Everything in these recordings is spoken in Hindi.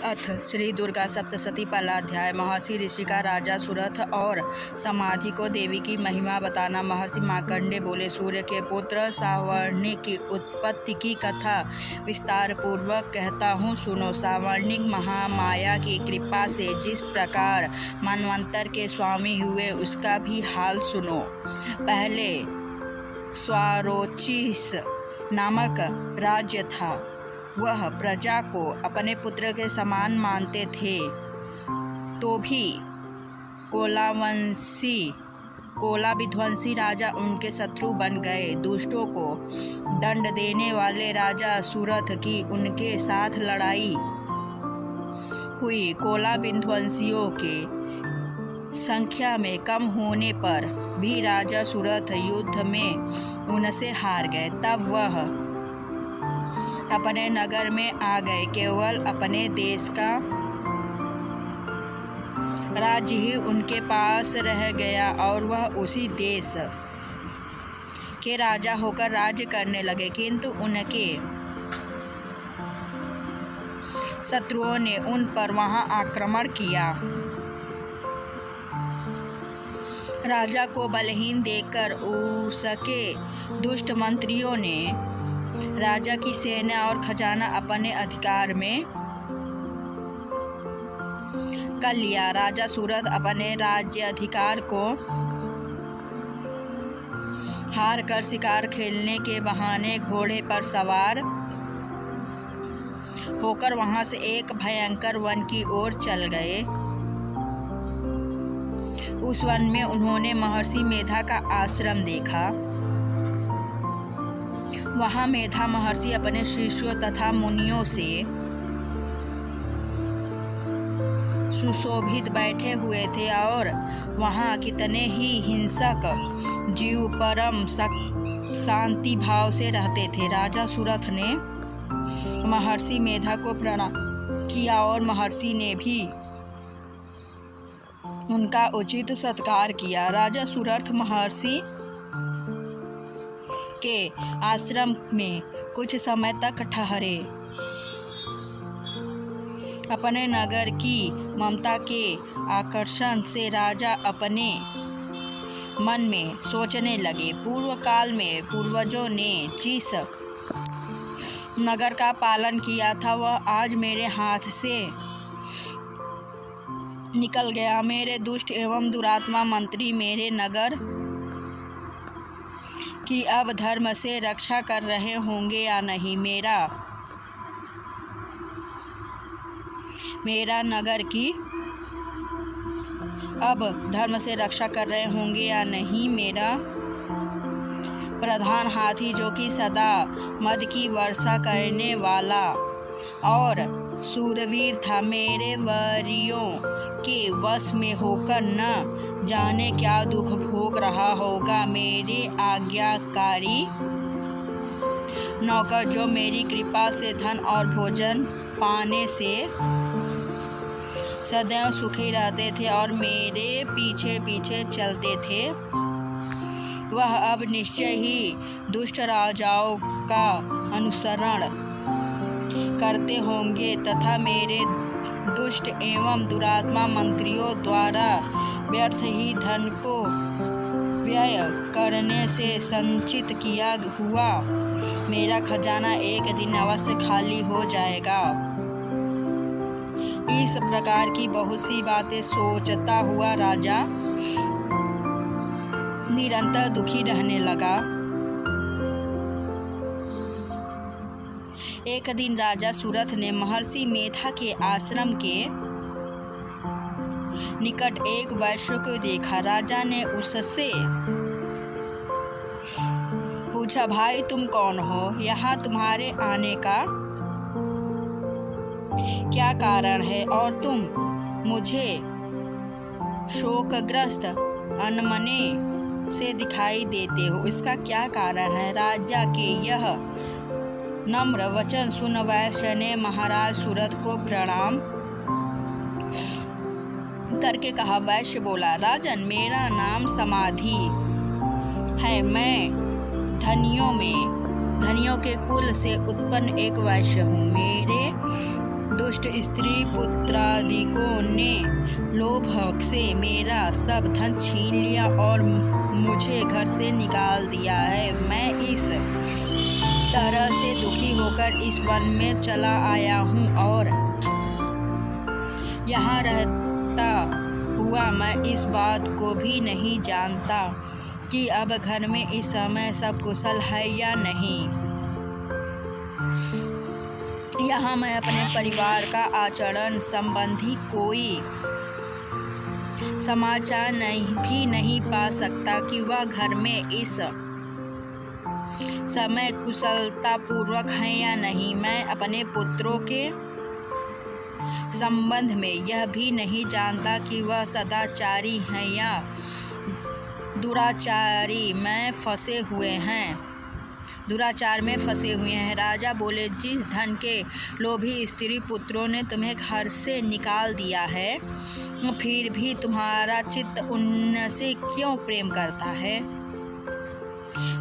अथ श्री दुर्गा सप्तशती पहलाध्याय। महर्षि ऋषिका राजा सुरथ और समाधि को देवी की महिमा बताना। महर्षि मार्कंडेय बोले, सूर्य के पुत्र सावर्णिक की उत्पत्ति की कथा विस्तार पूर्वक कहता हूँ, सुनो। सावर्णिक महामाया की कृपा से जिस प्रकार मनवंतर के स्वामी हुए उसका भी हाल सुनो। पहले स्वारोचिष नामक राज्य था। वह प्रजा को अपने पुत्र के समान मानते थे, तो भी कोला विध्वंसी राजा उनके शत्रु बन गए। दुष्टों को दंड देने वाले राजा सुरथ की उनके साथ लड़ाई हुई। कोला विध्वंसियों के संख्या में कम होने पर भी राजा सुरथ युद्ध में उनसे हार गए। तब वह अपने नगर में आ गए। केवल अपने देश का राज्य ही उनके पास रह गया और वह उसी देश के राजा होकर राज्य करने लगे। किंतु उनके शत्रुओं ने उन पर वहां आक्रमण किया। राजा को बलहीन देखकर उसके दुष्ट मंत्रियों ने राजा की सेना और खजाना अपने अधिकार में कर लिया। राजा सुरथ अपने राज्य अधिकार को हार कर शिकार खेलने के बहाने घोड़े पर सवार होकर वहां से एक भयंकर वन की ओर चल गए। उस वन में उन्होंने महर्षि मेधा का आश्रम देखा। वहां मेधा महर्षि अपने शिष्यों तथा मुनियों से सुशोभित बैठे हुए थे और वहां कितने ही हिंसक जीव परम शांति भाव से रहते थे। राजा सुरथ ने महर्षि मेधा को प्रणाम किया और महर्षि ने भी उनका उचित सत्कार किया। राजा सुरथ महर्षि के आश्रम में कुछ समय तक ठहरे। अपने नगर की ममता के आकर्षण से राजा अपने मन में सोचने लगे, पूर्व काल में पूर्वजों ने जिस नगर का पालन किया था वह आज मेरे हाथ से निकल गया। मेरे दुष्ट एवं दुरात्मा मंत्री मेरे नगर कि अब धर्म से रक्षा कर रहे होंगे या नहीं। मेरा नगर की अब धर्म से रक्षा कर रहे होंगे या नहीं। मेरा प्रधान हाथी जो कि सदा मद की वर्षा करने वाला और सूरवीर था, मेरे वरियों के वश में होकर न जाने क्या दुख भोग रहा होगा। मेरे आज्ञाकारी नौकर जो मेरी कृपा से धन और भोजन पाने से सदैव सुखी रहते थे और मेरे पीछे पीछे चलते थे, वह अब निश्चय ही दुष्ट राजाओं का अनुसरण करते होंगे तथा मेरे दुष्ट एवं दुरात्मा मंत्रियों द्वारा व्यर्थ ही धन को व्यय करने से संचित किया हुआ मेरा खजाना एक दिन अवश्य खाली हो जाएगा। इस प्रकार की बहुत सी बातें सोचता हुआ राजा निरंतर दुखी रहने लगा। एक दिन राजा सुरथ ने महर्षि मेधा के आश्रम के निकट एक वैश्य को देखा। राजा ने उससे पूछा, भाई तुम कौन हो? यहाँ तुम्हारे आने का क्या कारण है और तुम मुझे शोकग्रस्त अनमने से दिखाई देते हो, इसका क्या कारण है? राजा के यह नम्र वचन सुन वैश्य ने महाराज सुरथ को प्रणाम करके कहा। वैश्य बोला, राजन मेरा नाम समाधि है। मैं धनियों के कुल से उत्पन्न एक वैश्य हूँ। मेरे दुष्ट स्त्री पुत्रादिकों ने लोभ से मेरा सब धन छीन लिया और मुझे घर से निकाल दिया है। मैं इस तरह से दुखी होकर इस वन में चला आया हूँ और यहाँ रहता हुआ मैं इस बात को भी नहीं जानता कि अब घर में इस समय सब कुशल है या नहीं। यहाँ मैं अपने परिवार का आचरण संबंधी कोई समाचार नहीं पा सकता कि वह घर में इस समय कुशलतापूर्वक है या नहीं। मैं अपने पुत्रों के संबंध में यह भी नहीं जानता कि वह सदाचारी हैं या दुराचार में फंसे हुए हैं। राजा बोले, जिस धन के लोभी स्त्री पुत्रों ने तुम्हें घर से निकाल दिया है, फिर भी तुम्हारा चित्त उनसे क्यों प्रेम करता है?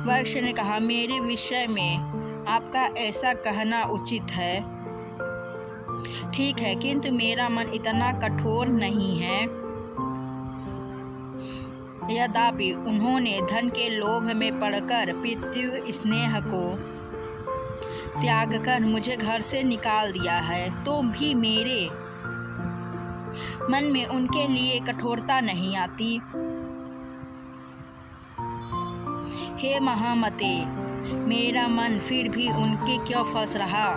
वैश्य ने कहा, मेरे विषय में आपका ऐसा कहना उचित है, ठीक है, किंतु मेरा मन इतना कठोर नहीं है। यद्यपि उन्होंने धन के लोभ में पड़कर पितृ स्नेह को त्याग कर मुझे घर से निकाल दिया है, तो भी मेरे मन में उनके लिए कठोरता नहीं आती। हे महामते, मेरा मन फिर भी उनके क्यों फंस रहा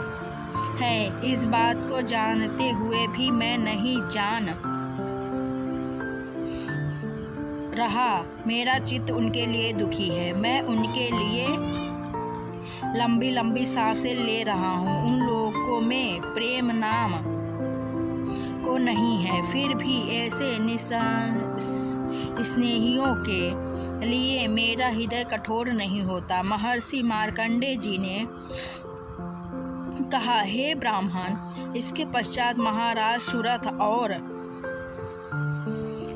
है? इस बात को जानते हुए भी मैं नहीं जान रहा। मेरा चित्त उनके लिए दुखी है। मैं उनके लिए लंबी लंबी सांसें ले रहा हूँ। उन लोगों में प्रेम नाम को नहीं है, फिर भी ऐसे स्नेहियों के लिए मेरा हृदय कठोर नहीं होता। महर्षि मार्कंडेय जी ने कहा, हे ब्राह्मण। इसके पश्चात महाराज सुरथ और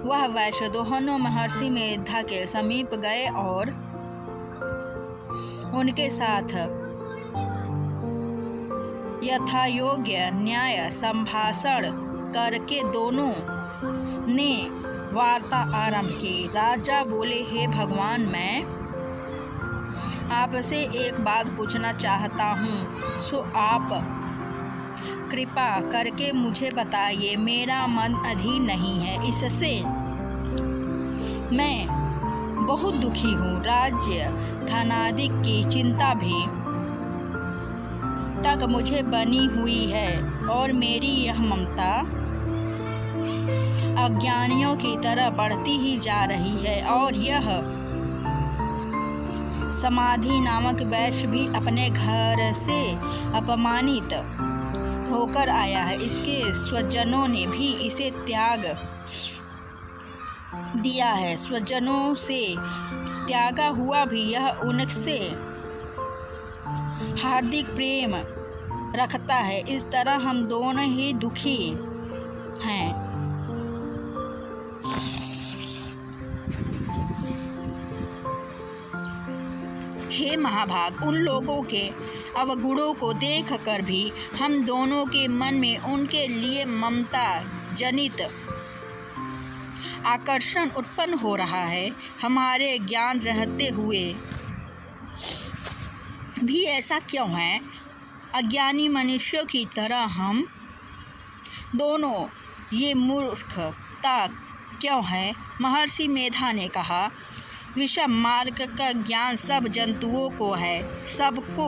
वह वैश्य दोनों महर्षि मेधा के समीप गए और उनके साथ यथायोग्य न्याय संभाषण करके दोनों ने वार्ता आरंभ की। राजा बोले, हे भगवान, मैं आपसे एक बात पूछना चाहता हूँ, सो आप कृपा करके मुझे बताइए। मेरा मन अधीर नहीं है, इससे मैं बहुत दुखी हूँ। राज्य धनादि की चिंता भी तक मुझे बनी हुई है और मेरी यह ममता अज्ञानियों की तरह बढ़ती ही जा रही है। और यह समाधि नामक वैश्य भी अपने घर से अपमानित होकर आया है। इसके स्वजनों ने भी इसे त्याग दिया है। स्वजनों से त्यागा हुआ भी यह उनसे हार्दिक प्रेम रखता है। इस तरह हम दोनों ही दुखी हैं। हे महाभाग, उन लोगों के अवगुणों को देखकर भी हम दोनों के मन में उनके लिए ममता जनित आकर्षण उत्पन्न हो रहा है। हमारे ज्ञान रहते हुए भी ऐसा क्यों है? अज्ञानी मनुष्यों की तरह हम दोनों ये मूर्खता क्यों है? महर्षि मेधा ने कहा, विषम मार्ग का ज्ञान सब जंतुओं को है। सबको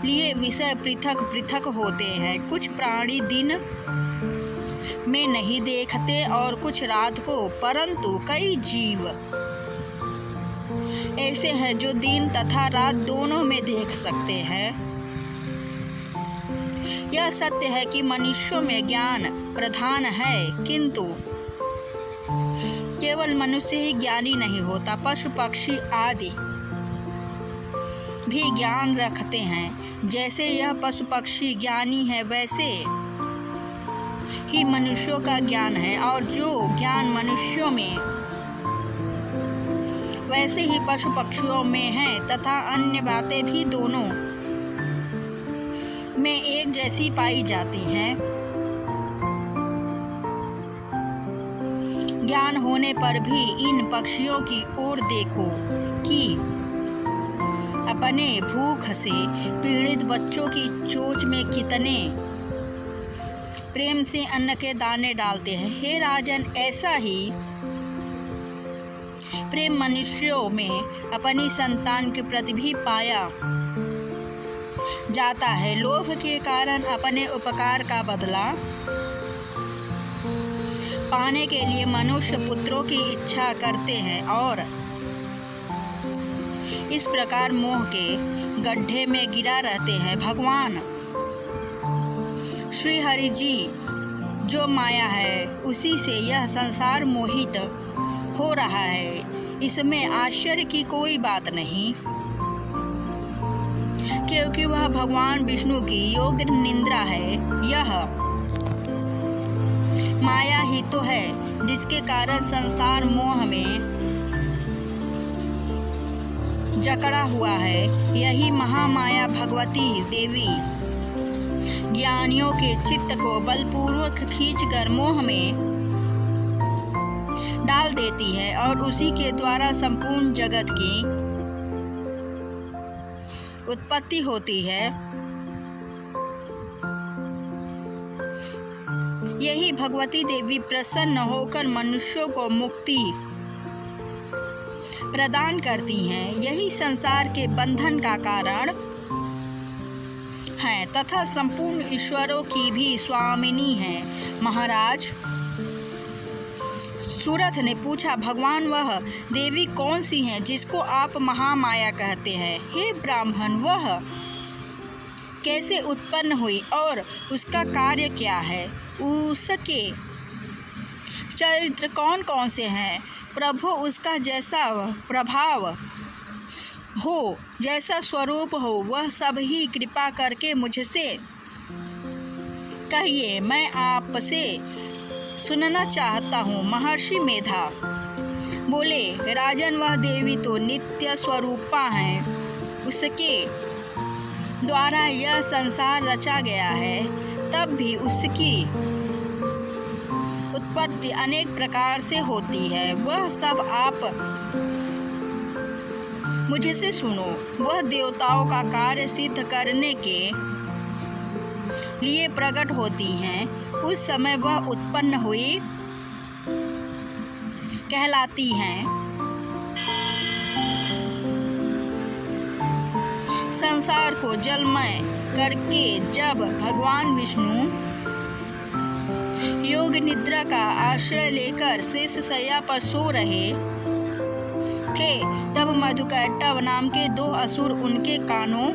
लिए विषय पृथक पृथक होते हैं। कुछ प्राणी दिन में नहीं देखते और कुछ रात को, परंतु कई जीव ऐसे हैं जो दिन तथा रात दोनों में देख सकते हैं। यह सत्य है कि मनुष्यों में ज्ञान प्रधान है, किंतु केवल मनुष्य ही ज्ञानी नहीं होता। पशु पक्षी आदि भी ज्ञान रखते हैं। जैसे यह पशु पक्षी ज्ञानी है, वैसे ही मनुष्यों का ज्ञान है, और जो ज्ञान मनुष्यों में वैसे ही पशु पक्षियों में है, तथा अन्य बातें भी दोनों में एक जैसी पाई जाती हैं। ज्ञान होने पर भी इन पक्षियों की ओर देखो कि अपने भूख से पीड़ित बच्चों की चोंच में कितने प्रेम से अन्न के दाने डालते हैं। हे राजन, ऐसा ही प्रेम मनुष्यों में अपनी संतान के प्रति भी पाया जाता है। लोभ के कारण अपने उपकार का बदला पाने के लिए मनुष्य पुत्रों की इच्छा करते हैं और इस प्रकार मोह के गड्ढे में गिरा रहते हैं। भगवान श्री हरि जी जो माया है, उसी से यह संसार मोहित हो रहा है। इसमें आश्चर्य की कोई बात नहीं, क्योंकि वह भगवान विष्णु की योग्य निंद्रा है। यह माया ही तो है जिसके कारण संसार मोह में जकड़ा हुआ है। यही महामाया भगवती देवी ज्ञानियों के चित्त को बलपूर्वक खींचकर मोह में डाल देती है और उसी के द्वारा संपूर्ण जगत की उत्पत्ति होती है। यही भगवती देवी प्रसन्न होकर मनुष्यों को मुक्ति प्रदान करती हैं। यही संसार के बंधन का कारण है तथा संपूर्ण ईश्वरों की भी स्वामिनी है। महाराज सूरथ ने पूछा, भगवान वह देवी कौन सी है जिसको आप महामाया कहते हैं? हे ब्राह्मण, वह कैसे उत्पन्न हुई और उसका कार्य क्या है? उसके चरित्र कौन कौन से हैं? प्रभु, उसका जैसा प्रभाव हो, जैसा स्वरूप हो, वह सब ही कृपा करके मुझसे कहिए, मैं आपसे सुनना चाहता हूँ। महर्षि मेधा बोले, राजन, वह देवी तो नित्य स्वरूपा है। उसके द्वारा यह संसार रचा गया है, तब भी उसकी उत्पत्ति अनेक प्रकार से होती है। वह सब आप मुझसे सुनो। वह देवताओं का कार्य सिद्ध करने के लिए प्रकट होती हैं। उस समय वह उत्पन्न हुई कहलाती हैं। संसार को जलमय करके जब भगवान विष्णु योग निद्रा का आश्रय लेकर शेष शैया पर सो रहे थे, तब मधुकैटभ नाम के 2 असुर उनके कानों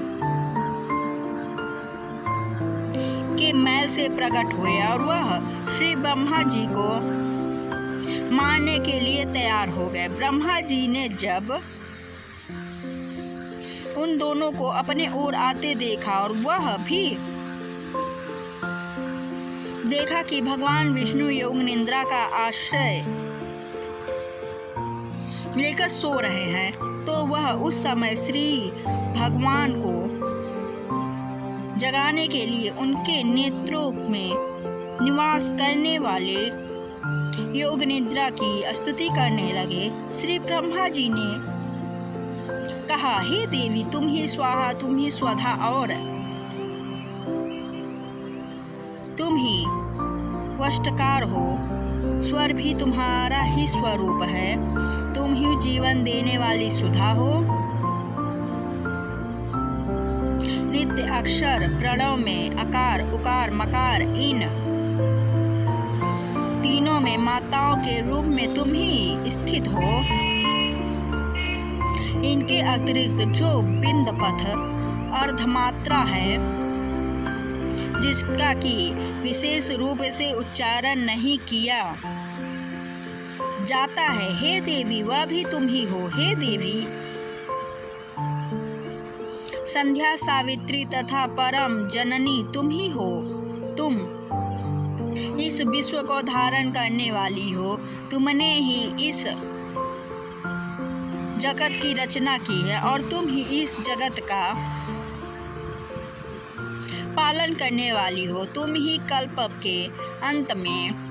के मैल से प्रकट हुए और वह श्री ब्रह्मा जी को मारने के लिए तैयार हो गए। ब्रह्मा जी ने जब उन दोनों को अपने ओर आते देखा और वह भी देखा कि भगवान विष्णु योग निद्रा का आश्रय लेकर सो रहे हैं, तो वह उस समय श्री भगवान को जगाने के लिए उनके नेत्रों में निवास करने वाले योग निद्रा की स्तुति करने लगे। श्री ब्रह्मा जी ने कहा, हे देवी, तुम ही स्वाहा, तुम ही स्वधा और तुम ही वष्टकार हो। स्वर भी तुम्हारा ही स्वरूप है। तुम ही जीवन देने वाली सुधा हो। नित्य अक्षर प्रणव में अकार, उकार, मकार, इन तीनों में माताओं के रूप में तुम ही स्थित हो। इनके अतिरिक्त जो बिंद पथ अर्धमात्रा है, जिसका कि विशेष रूप से उच्चारण नहीं किया जाता है, हे देवी, वह भी तुम ही हो। हे देवी, संध्या, सावित्री तथा परम जननी तुम ही हो। तुम इस विश्व को धारण करने वाली हो। तुमने ही इस जगत की रचना की है और तुम ही इस जगत का पालन करने वाली हो, तुम ही कल्प के अंत में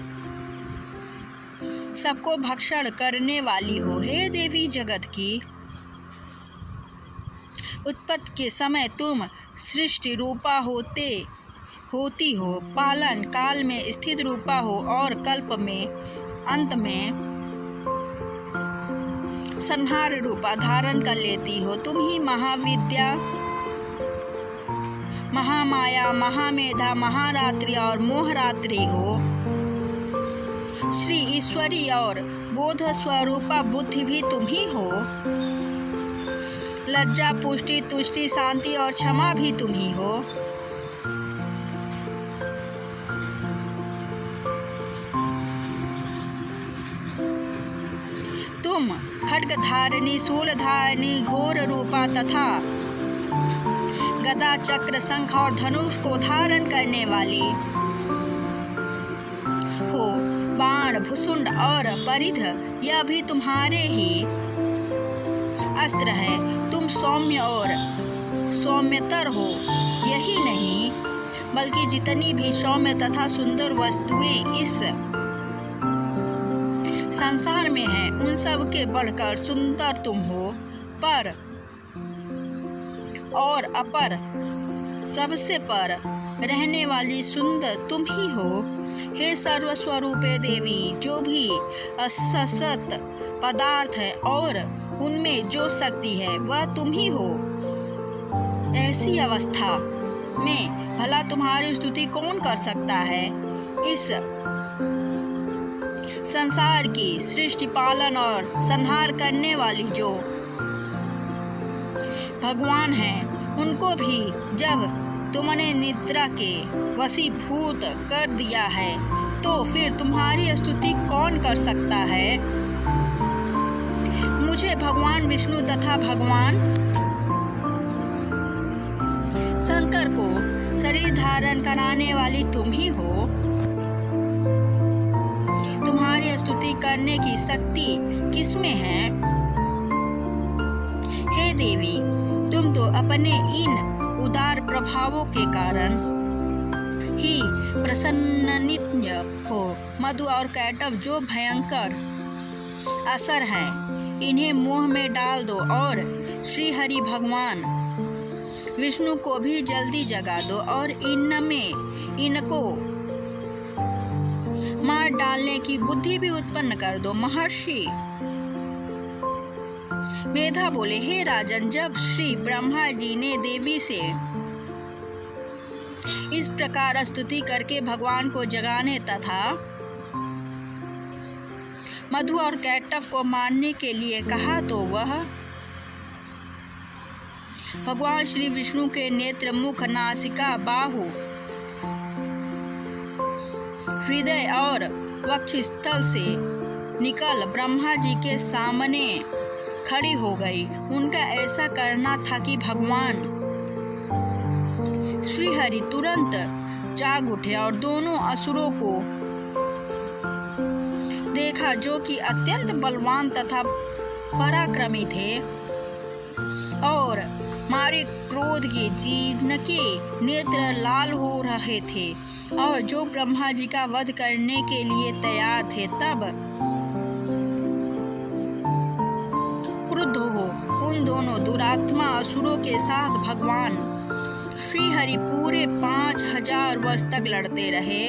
सबको भक्षण करने वाली हो। हे देवी, जगत की उत्पत्ति के समय तुम सृष्टि रूपा होती हो, पालन काल में स्थित रूपा हो और कल्प में अंत में संहार रूपा धारण कर लेती हो। तुम ही महाविद्या, महामाया, महामेधा, महारात्रि और मोहरात्रि हो। श्री ईश्वरी और बोध स्वरूपा बुद्धि भी तुम ही हो। लज्जा, पुष्टि, तुष्टि, शांति और क्षमा भी तुम ही हो। तुम खड्गधारिणी, शूलधारिणी, घोर रूपा तथा गदा, चक्र, शंख और धनुष को धारण करने वाली हो। बाण, भुसुंड और परिध यह भी तुम्हारे ही अस्त्र हैं। तुम सौम्य और सौम्यतर हो। यही नहीं बल्कि जितनी भी सौम्य तथा सुंदर वस्तुएं इस संसार में हैं, उन सब के बढ़कर सुंदर तुम हो। पर और अपर, सबसे पर रहने वाली सुंदर तुम ही हो। हे सर्वस्वरूपे देवी, जो भी असत पदार्थ है और उनमें जो शक्ति है वह तुम ही हो। ऐसी अवस्था में भला तुम्हारी स्तुति कौन कर सकता है? इस संसार की सृष्टि, पालन और संहार करने वाली जो भगवान हैं, उनको भी जब तुमने निद्रा के वशीभूत कर दिया है, तो फिर तुम्हारी स्तुति कौन कर सकता है? मुझे भगवान विष्णु तथा भगवान शंकर को शरीर धारण कराने वाली तुम ही हो। तुम्हारी स्तुति करने की शक्ति किसमें है? हे देवी, तुम तो अपने इन उदार प्रभावों के कारण ही प्रसन्नित्य हो। मधु और कैटव जो भयंकर असर हैं, इन्हें मोह में डाल दो और श्री हरि भगवान विष्णु को भी जल्दी जगा दो और इनको मार डालने की बुद्धि भी उत्पन्न कर दो। महर्षि मेधा बोले, हे राजन, जब श्री ब्रह्मा जी ने देवी से इस प्रकार स्तुति करके भगवान को जगाने तथा मधु और कैटव को मारने के लिए कहा, तो वह भगवान श्री विष्णु के नेत्र, मुख, नासिका, बाहु, हृदय और वक्षस्थल से निकल ब्रह्मा जी के सामने खड़ी हो गई। उनका ऐसा करना था कि भगवान श्री हरि तुरंत जाग उठे और दोनों असुरों को देखा, जो कि अत्यंत बलवान तथा पराक्रमी थे और मारे क्रोध के जिनके नेत्र लाल हो रहे थे और जो ब्रह्मा जी का वध करने के लिए तैयार थे। तब क्रुद्ध हो उन दोनों दुरात्मा असुरों के साथ भगवान श्री हरि पूरे 5000 वर्ष तक लड़ते रहे।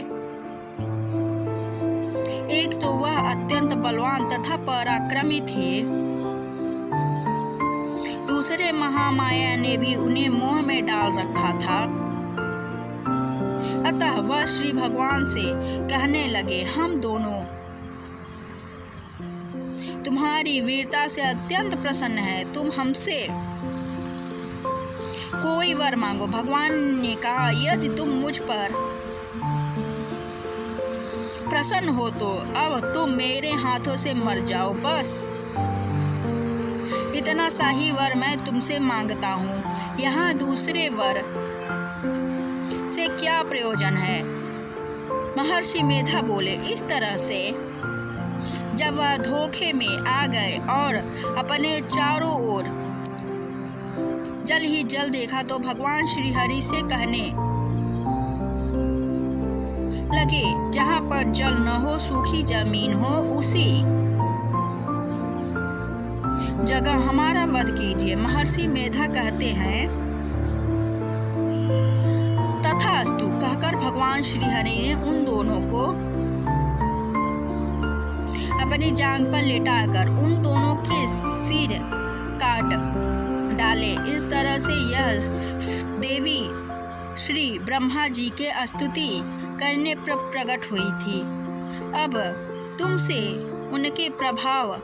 एक तो वह अत्यंत बलवान तथा पराक्रमी थे, दूसरे महामाया ने भी उन्हें मोह में डाल रखा था। अतः वह श्री भगवान से कहने लगे, हम दोनों तुम्हारी वीरता से अत्यंत प्रसन्न है, तुम हमसे कोई वर मांगो। भगवान ने कहा, यदि तुम मुझ पर प्रसन्न हो तो अब तुम मेरे हाथों से मर जाओ, बस इतना सा ही वर मैं तुमसे मांगता हूँ। यहाँ दूसरे वर से क्या प्रयोजन है? महर्षि मेधा बोले, इस तरह से जब वह धोखे में आ गए और अपने चारों ओर जल ही जल देखा, तो भगवान श्री हरि से कहने लगे जहाँ पर जल न हो, सूखी जमीन हो, उसी जगह हमारा वध कीजिए। महर्षि मेधा कहते हैं तथास्तु कहकर भगवान श्री हरि ने उन दोनों को अपनी जांघ पर लेटाकर उन दोनों के सिर काट डाले। इस तरह से यह देवी श्री ब्रह्मा जी के स्तुति करने पर प्रकट हुई थी। अब तुमसे उनके प्रभाव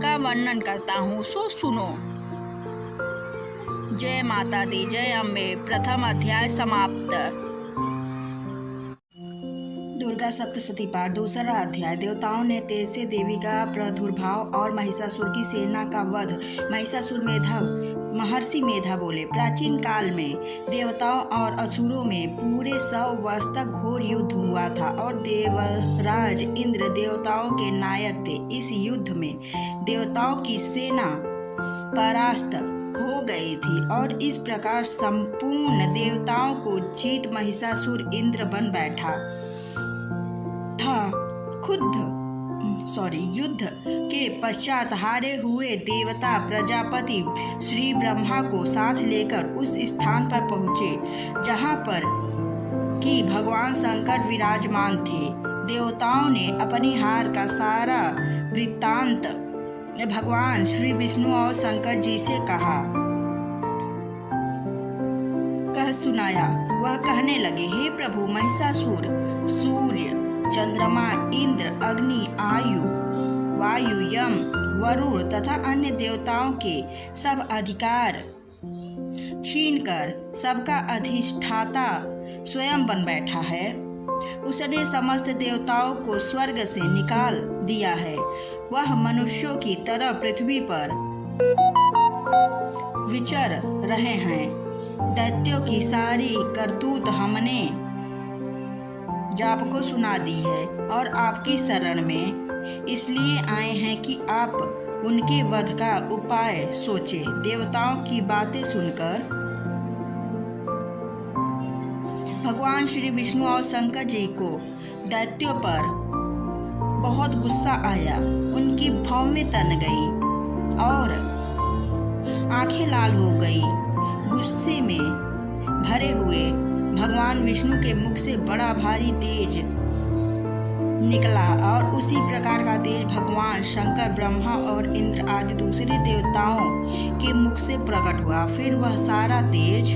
का वर्णन करता हूँ, सो सुनो। जय माता दी, जय अम्बे। प्रथम अध्याय समाप्त। दुर्गा सप्तशती पाठ, दूसरा अध्याय। देवताओं ने तेज से देवी का प्रादुर्भाव और महिषासुर की सेना का वध। महिषासुर महर्षि मेधा बोले, प्राचीन काल में देवताओं और असुरों में पूरे 100 वर्ष तक घोर युद्ध हुआ था और देवराज इंद्र देवताओं के नायक थे। इस युद्ध में देवताओं की सेना परास्त हो गई थी और इस प्रकार संपूर्ण देवताओं को जीत महिषासुर इंद्र बन बैठा था। युद्ध के पश्चात हारे हुए देवता प्रजापति श्री ब्रह्मा को साथ लेकर उस स्थान पर पहुँचे जहाँ पर कि भगवान शंकर विराजमान थे। देवताओं ने अपनी हार का सारा वृत्तांत भगवान श्री विष्णु और शंकर जी से कह सुनाया। वह कहने लगे, हे प्रभु, महिषासुर सूर्य, चंद्रमा, इंद्र, अग्नि, वायु, यम, वरुण तथा अन्य देवताओं के सब अधिकार छीनकर सबका अधिष्ठाता स्वयं बन बैठा है। उसने समस्त देवताओं को स्वर्ग से निकाल दिया है। वह मनुष्यों की तरह पृथ्वी पर विचर रहे हैं। दैत्यों की सारी करतूत हमने आपको सुना दी है और आपकी शरण में इसलिए आए हैं कि आप उनके वध का उपाय सोचें। देवताओं की बातें सुनकर भगवान श्री विष्णु और शंकर जी को दैत्यों पर बहुत गुस्सा आया। उनकी भौवें तन गई और आंखें लाल हो गई। गुस्से में भरे हुए भगवान विष्णु के मुख से बड़ा भारी तेज निकला और उसी प्रकार का तेज भगवान शंकर, ब्रह्मा और इंद्र आदि दूसरे देवताओं के मुख से प्रकट हुआ। फिर वह सारा तेज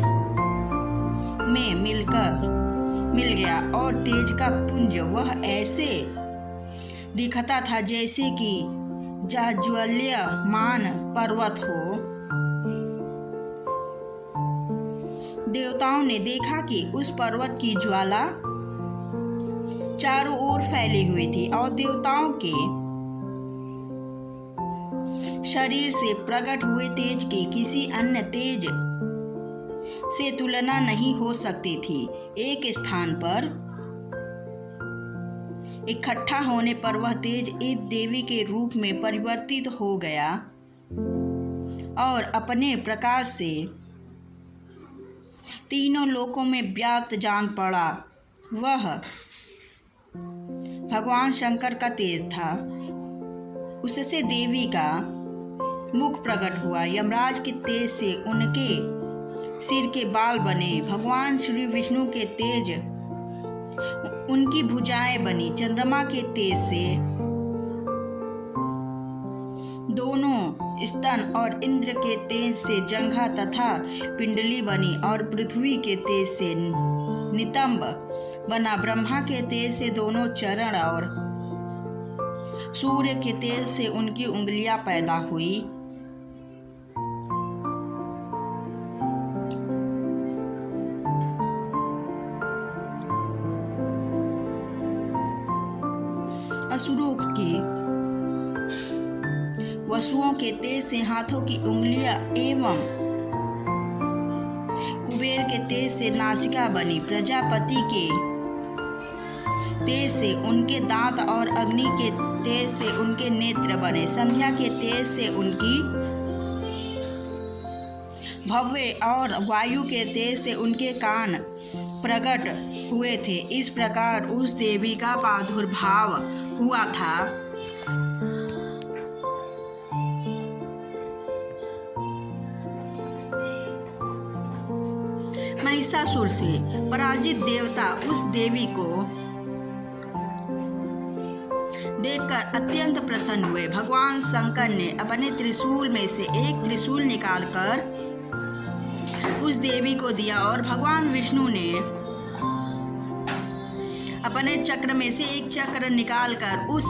में मिल गया और तेज का पुंज वह ऐसे दिखता था जैसे कि ज्वल्यमान पर्वत हो। देवताओं ने देखा कि उस पर्वत की ज्वाला चारों ओर फैली हुई थी और देवताओं के शरीर से प्रकट हुए तेज की किसी अन्य तेज से तुलना नहीं हो सकती थी। एक स्थान पर इकट्ठा होने पर वह तेज एक देवी के रूप में परिवर्तित हो गया और अपने प्रकाश से तीनों लोकों में व्याप्त जान पड़ा। वह भगवान शंकर का तेज था। उससे देवी का मुख प्रकट हुआ। यमराज के तेज से उनके सिर के बाल बने। भगवान श्री विष्णु के तेज उनकी भुजाएं बनी। चंद्रमा के तेज से दोनों स्तन और इंद्र के तेज से जंघा तथा पिंडली बनी और पृथ्वी के तेज से नितंब बना। ब्रह्मा के तेज से दोनों चरण और सूर्य के तेज से उनकी उंगलियां पैदा हुई। असुरों के वसुओं के तेज से हाथों की उंगलियां एवं कुबेर के तेज से नासिका बनी। प्रजापति के तेज से उनके दांत और अग्नि के तेज से उनके नेत्र बने। संध्या के तेज से उनकी भव्य और वायु के तेज से उनके कान प्रकट हुए थे। इस प्रकार उस देवी का प्रादुर्भाव हुआ था। महिषासुर से पराजित देवता उस देवी को देखकर अत्यंत प्रसन्न हुए। भगवान शंकर ने अपने त्रिशूल में से एक त्रिशूल निकालकर उस देवी को दिया और भगवान विष्णु ने अपने चक्र में से एक चक्र निकालकर उस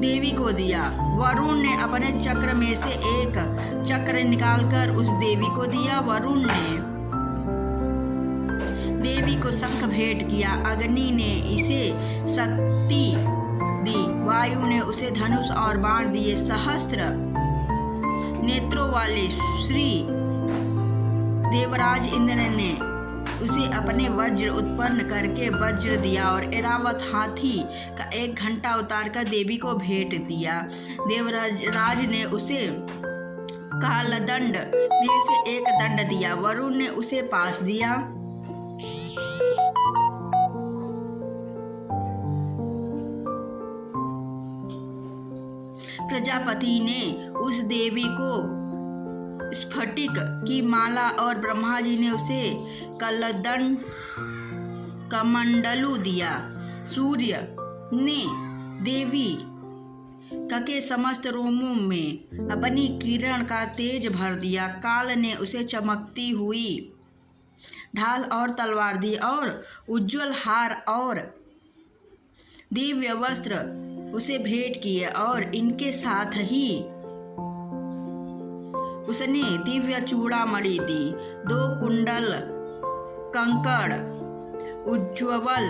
देवी को दिया। वरुण ने अपने चक्र में से एक चक्र निकालकर उस देवी को दिया। वरुण ने देवी को शंख भेंट किया। अग्नि ने इसे शक्ति दी। वायु ने उसे धनुष और बाण दिए। सहस्त्र नेत्रों वाले श्री देवराज इंद्र ने उसे अपने वज्र उत्पन्न करके वज्र दिया और ऐरावत हाथी का एक घंटा उतारकर देवी को भेंट दिया। देवराज ने उसे कालदंड में से एक दंड दिया। वरुण ने उसे पास दिया। प्रजापति ने उस देवी को स्फटिक की माला और ब्रह्मा जी ने उसे कलदंड कमंडलू दिया। सूर्य ने देवी के समस्त रोमों में अपनी किरण का तेज भर दिया। काल ने उसे चमकती हुई ढाल और तलवार दी और उज्जवल हार और दिव्य वस्त्र उसे भेंट किए और इनके साथ ही उसने दिव्य चूड़ामणि दी। 2 कुंडल, कंकड़, उज्ज्वल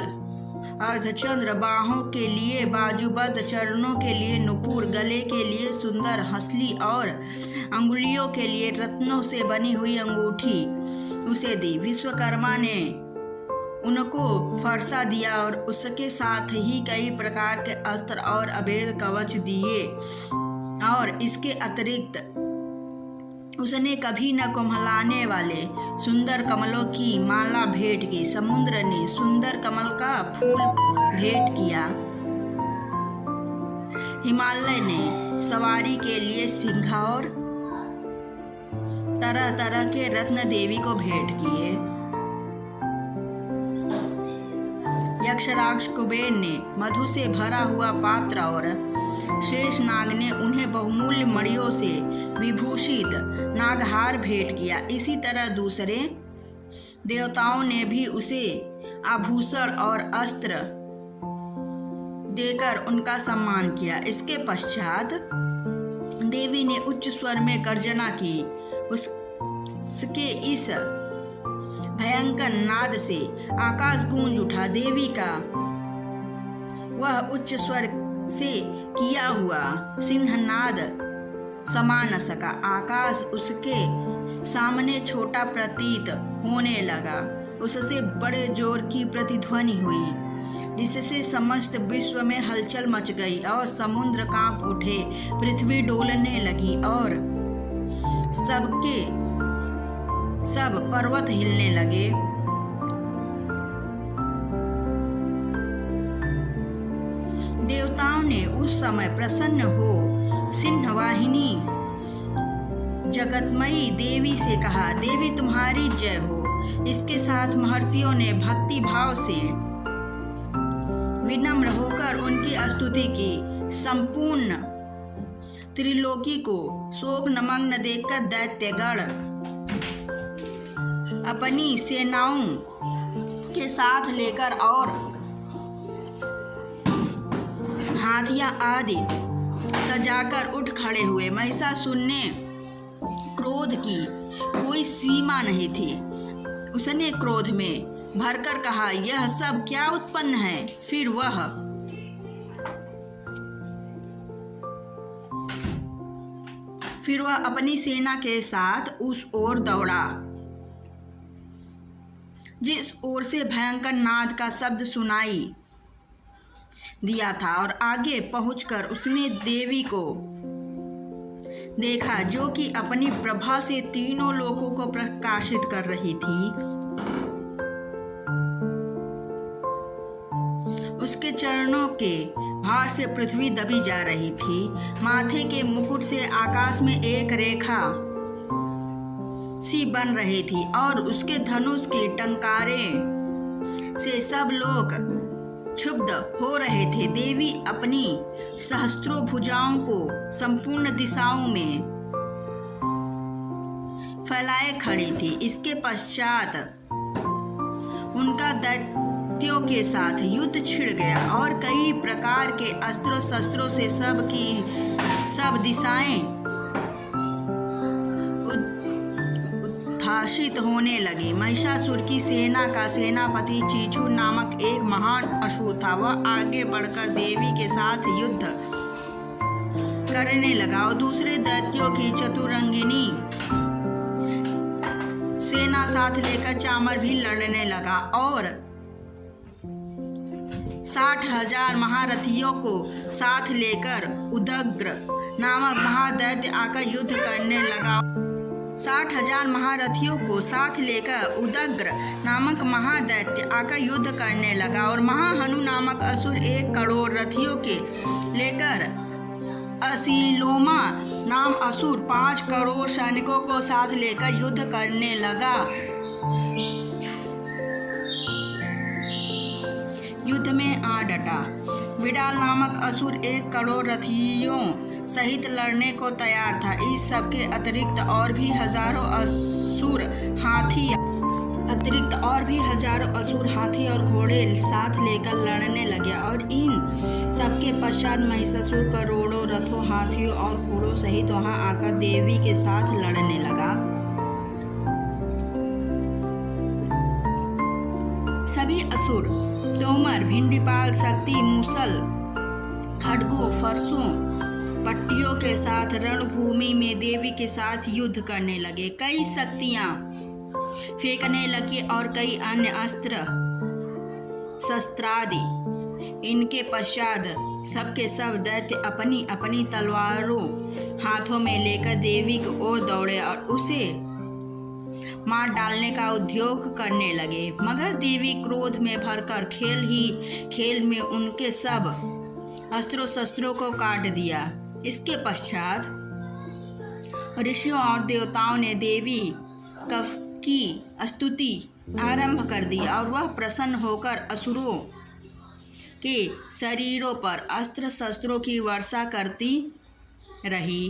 अर्धचंद्र, बाहों के लिए बाजूबंद, चरणों के लिए नुपुर, गले के लिए सुंदर हंसली और अंगुलियों के लिए रत्नों से बनी हुई अंगूठी उसे दी। विश्वकर्मा ने उनको फरसा दिया और उसके साथ ही कई प्रकार के अस्त्र और अभेद कवच दिए और इसके अतिरिक्त उसने कभी न कुम्हलाने वाले सुंदर कमलों की माला भेंट की। समुद्र ने सुंदर कमल का फूल भेंट किया। हिमालय ने सवारी के लिए सिंह और तरह तरह के रत्न देवी को भेंट किए। यक्षराज कुबेर ने मधु से भरा हुआ पात्र और शेष नाग ने उन्हें बहुमूल्य मणियों से विभूषित नागहार भेंट किया। इसी तरह दूसरे देवताओं ने भी उसे आभूषण और अस्त्र देकर उनका सम्मान किया। इसके पश्चात देवी ने उच्च स्वर में गर्जना की। उसके इस भयंकर नाद से आकाश गूंज उठा। देवी का वह उच्च स्वर से किया हुआ सिंहनाद समा न सका। आकाश उसके सामने छोटा प्रतीत होने लगा। उससे बड़े जोर की प्रतिध्वनि हुई जिससे समस्त विश्व में हलचल मच गई और समुद्र कांप उठे, पृथ्वी डोलने लगी और सब पर्वत हिलने लगे। देवताओं ने उस समय प्रसन्न हो सिंहवाहिनी जगतमयी देवी से कहा, देवी तुम्हारी जय हो। इसके साथ महर्षियों ने भक्ति भाव से विनम्र होकर उनकी स्तुति की। संपूर्ण त्रिलोकी को शोक नमग्न देखकर दैत्यगण अपनी सेनाओं के साथ लेकर और हाथियां आदि सजाकर उठ खड़े हुए। महिषासुर ने क्रोध की कोई सीमा नहीं थी। उसने क्रोध में भरकर कहा, यह सब क्या उत्पन्न है। फिर वह अपनी सेना के साथ उस ओर दौड़ा जिस ओर से भयंकर नाद का शब्द सुनाई दिया था और आगे पहुंचकर उसने देवी को देखा जो कि अपनी प्रभा से तीनों लोकों को प्रकाशित कर रही थी। उसके चरणों के भार से पृथ्वी दबी जा रही थी। माथे के मुकुट से आकाश में एक रेखा सी बन रही थी और उसके धनुष की टंकारे से सब लोग क्षुब्ध हो रहे थे। देवी अपनी सहस्त्रों भुजाओं को संपूर्ण दिशाओं में फैलाए खड़ी थी। इसके पश्चात उनका दैत्यों के साथ युद्ध छिड़ गया और कई प्रकार के अस्त्रों शस्त्रों से सब दिशाएं उद्भासित होने लगी। महिषासुर की सेना का सेनापति चीचू नामक एक महान असुर था। वह आगे बढ़कर देवी के साथ युद्ध करने लगा और दूसरे दैत्यों की चतुरंगिनी सेना साथ लेकर चामर भी लड़ने लगा और 60,000 महारथियों को साथ लेकर उदग्र नामक महादैत्य आकर युद्ध करने लगा। 60,000 महारथियों को साथ लेकर उदग्र नामक महादैत्य आकर युद्ध करने लगा और महाहनु नामक असुर 1 करोड़ रथियों के लेकर असीलोमा नाम असुर 5 करोड़ सैनिकों को साथ लेकर युद्ध करने लगा। युद्ध में आ डटा। विडाल नामक असुर 1 करोड़ रथियों सहित लड़ने को तैयार था। इस सब के अतिरिक्त और भी हजारों असुर हाथी और घोड़े साथ लेकर लड़ने लगे और इन सबके पश्चात महिषासुर करोड़ों रथों हाथियों और घोड़ों सहित वहां आकर देवी के साथ लड़ने लगा। सभी असुर तोमर, भिंडीपाल, शक्ति, मूसल, खड्गों, फरसों, पट्टियों के साथ रणभूमि में देवी के साथ युद्ध करने लगे। कई शक्तियां फेंकने लगी और कई अन्य अस्त्र शस्त्रादि। इनके पश्चात सबके सब दैत्य अपनी अपनी तलवारों हाथों में लेकर देवी की ओर दौड़े और उसे मार डालने का उद्योग करने लगे। मगर देवी क्रोध में भरकर खेल में उनके सब अस्त्रों शस्त्रों को काट दिया। इसके पश्चात ऋषियों और देवताओं ने देवी की स्तुति आरंभ कर दी और वह प्रसन्न होकर असुरों के शरीरों पर अस्त्र शस्त्रों की वर्षा करती रही।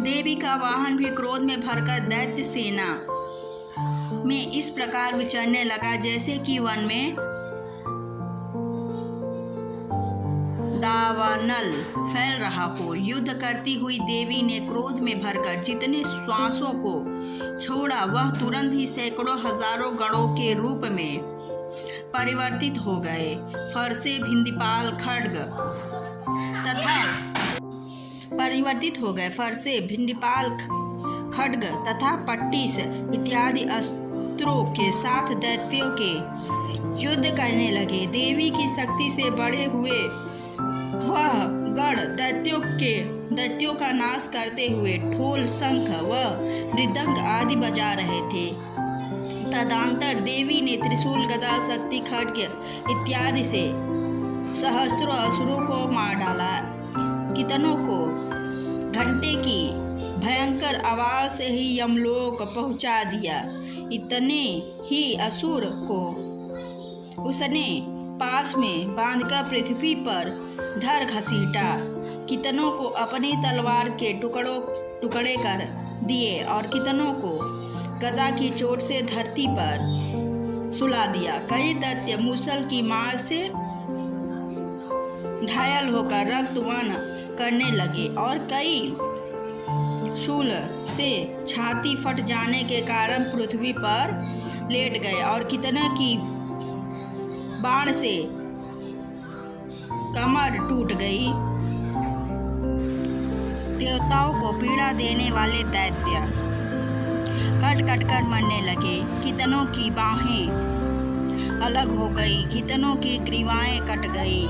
देवी का वाहन भी क्रोध में भरकर दैत्य सेना में इस प्रकार विचरने लगा जैसे कि वन में दावानल फैल रहा हो। युद्ध करती हुई देवी ने क्रोध में भरकर जितने श्वासों को छोड़ा वह तुरंत ही सैकड़ों हजारों गणों के रूप में परिवर्तित हो गए। फरसे, भिंडीपाल, खड्ग तथा पट्टिस इत्यादि अस्त्रों के साथ दैत्यों के युद्ध करने लगे। देवी की शक्ति से बड़े हुए वह गण दैत्यों का नाश करते हुए ढोल, शंख व मृदंग आदि बजा रहे थे। तदंतर देवी ने त्रिशूल, गदा, शक्ति, खड्ग इत्यादि से सहस्त्रों असुरों को मार डाला। कितनों को घंटे की भयंकर आवाज से ही यमलोक पहुंचा दिया। इतने ही असुर को उसने पास में बांधकर पृथ्वी पर धर घसीटा। कितनों को अपनी तलवार के टुकड़े कर दिए और कितनों को गदा की चोट से धरती पर सुला दिया। कई दैत्य मूसल की मार से घायल होकर रक्तपान करने लगे और कई शूल से छाती फट जाने के कारण पृथ्वी पर लेट गए और कितने की बाण से कमर टूट गई। देवताओं को पीड़ा देने वाले दैत्य कट कट कर मरने लगे। कितनों की बाहें अलग हो गई, कितनों की ग्रीवाएं कट गई,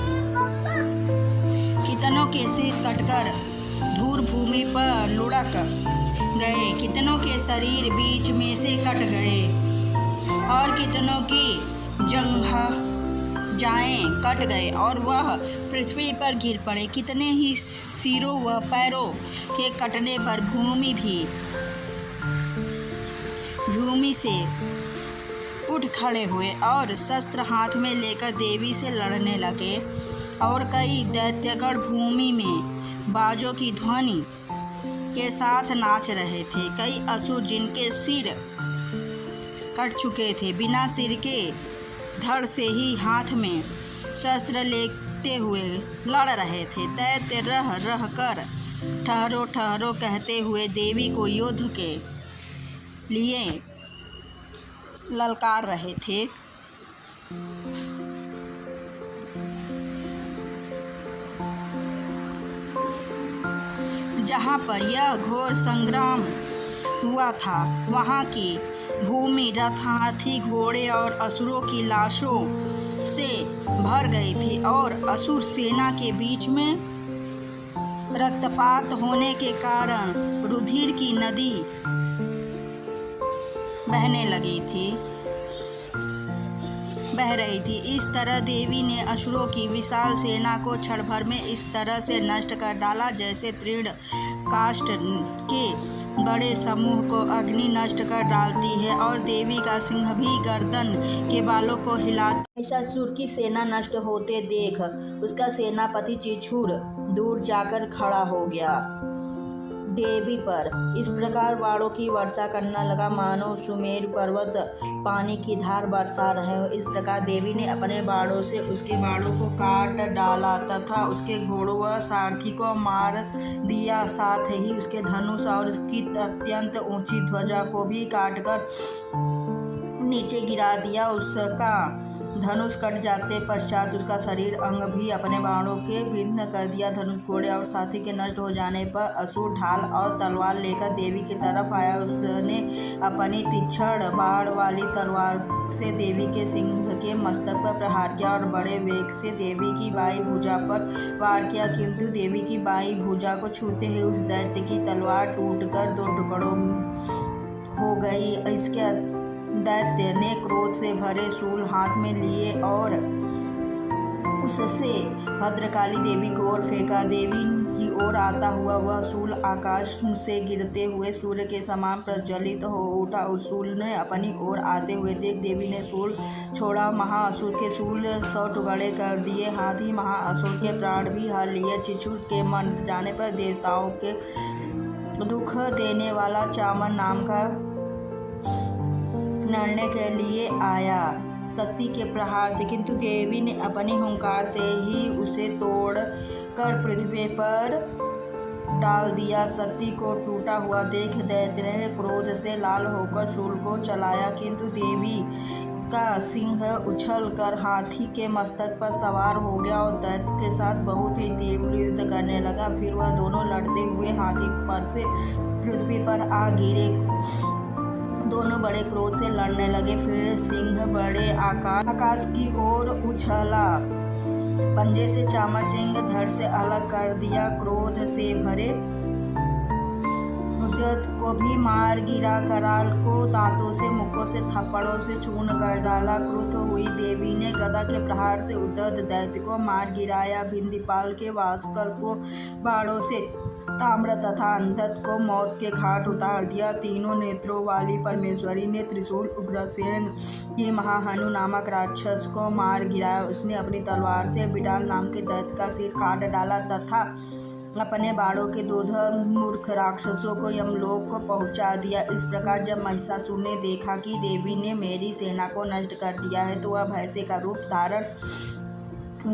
कितनों के सिर कटकर धूल भूमि पर लुढ़क गए, कितनों के शरीर बीच में से कट गए और कितनों की जंघाएं कट गए और वह पृथ्वी पर गिर पड़े। कितने ही सिरों व पैरों के कटने पर भूमि से उठ खड़े हुए और शस्त्र हाथ में लेकर देवी से लड़ने लगे। और कई दैत्यगण भूमि में बाजों की ध्वनि के साथ नाच रहे थे। कई असुर जिनके सिर कट चुके थे, बिना सिर के धड़ से ही हाथ में शस्त्र लेते हुए लड़ रहे थे। दैत्य रह रह कर ठहरो ठहरो कहते हुए देवी को युद्ध के लिए ललकार रहे थे। जहाँ पर यह घोर संग्राम हुआ था वहाँ की भूमि रथ, हाथी, घोड़े और असुरों की लाशों से भर गई थी और असुर सेना के बीच में रक्तपात होने के कारण रुधिर की नदी बह रही थी। इस तरह देवी ने असुरों की विशाल सेना को क्षण भर में इस तरह से नष्ट कर डाला जैसे तृण काष्ठ के बड़े समूह को अग्नि नष्ट कर डालती है और देवी का सिंह भी गर्दन के बालों को हिलाता। ऐसा असुर की सेना नष्ट होते देख उसका सेनापति चिछुर दूर जाकर खड़ा हो गया। देवी पर इस प्रकार बाणों की वर्षा करने लगा मानो सुमेरु पर्वत पानी की धार बरसा रहे हो। इस प्रकार देवी ने अपने बाणों से उसके बाणों को काट डाला तथा उसके घोड़ों व सारथी को मार दिया। साथ ही उसके धनुष और उसकी अत्यंत ऊंची ध्वजा को भी काटकर नीचे गिरा दिया। उसका धनुष कट जाते पश्चात उसका शरीर अंग भी अपने बाणों के भिन्न कर दिया। धनुष, घोड़े और साथी के नष्ट हो जाने पर असुर ढाल और तलवार लेकर देवी की तरफ आया। उसने अपनी तीक्ष्ण बाण वाली तलवार से देवी के सिंह के मस्तक पर प्रहार किया और बड़े वेग से देवी की बाईं भुजा पर वार किया, किंतु देवी की बाईं भुजा को छूते ही उस दैत्य की तलवार टूटकर 2 टुकड़ों हो गई। इसके दैत्य ने क्रोध से भरे शूल हाथ में लिए और उससे भद्रकाली देवी की ओर फेंका। देवी की ओर आता हुआ वह शूल आकाश से गिरते हुए सूर्य के समान प्रज्वलित हो उठा। उस शूल ने अपनी ओर आते हुए देख देवी ने शूल छोड़ा। महाअसुर के शूल 100 टुकड़े कर दिए। हाथ ही महाअसुर के प्राण भी हर लिए। चिछुर के मर जाने पर देवताओं के दुख देने वाला चामर नाम का लड़ने के लिए आया शक्ति के प्रहार से, किंतु देवी ने अपनी हुंकार से ही उसे तोड़ कर पृथ्वी पर डाल दिया। शक्ति को टूटा हुआ देख दैत्य ने क्रोध से लाल होकर शूल को चलाया, किंतु देवी का सिंह उछल कर हाथी के मस्तक पर सवार हो गया और दैत्य के साथ बहुत ही तीव्र युद्ध करने लगा। फिर वह दोनों लड़ते हुए हाथी पर से पृथ्वी पर आ गिरे। दोनों बड़े क्रोध से लड़ने लगे। फिर सिंह बड़े आकाश की ओर उछला, पंजे से चामर सिंह धड़ से अलग कर दिया। क्रोध से भरे उद्धत को भी मार गिरा। कराल को दांतों से, मुक्कों से, थप्पड़ों से चूर्ण कर डाला। क्रुद्ध हुई देवी ने गदा के प्रहार से उद्धत दैत्य को मार गिराया। भिंदीपाल के वासुकल को बाणों से, ताम्र तथा अंधत को मौत के घाट उतार दिया। तीनों नेत्रों वाली परमेश्वरी ने त्रिशूल उग्रसेन की महाहनु नामक राक्षस को मार गिराया। उसने अपनी तलवार से बिडाल नाम के दैत्य का सिर काट डाला तथा अपने बाणों के 2 मूर्ख राक्षसों को यमलोक को पहुंचा दिया। इस प्रकार जब महिषासुर ने देखा कि देवी ने मेरी सेना को नष्ट कर दिया है तो वह भैंसे का रूप धारण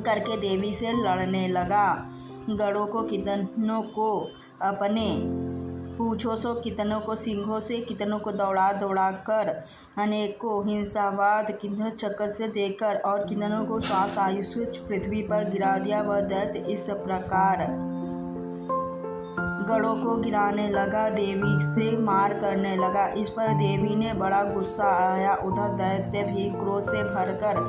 करके देवी से लड़ने लगा। गढ़ों को कितनों को अपने पूँछों से, कितनों को सिंहों से, कितनों को दौड़ा दौड़ा कर, अनेकों हिंसावाद कितनों चक्कर से देकर और कितनों को श्वास आयुष पृथ्वी पर गिरा दिया। वह दैत्य इस प्रकार गढ़ों को गिराने लगा, देवी से मार करने लगा। इस पर देवी ने बड़ा गुस्सा आया। उधर दैत्य भी क्रोध से भरकर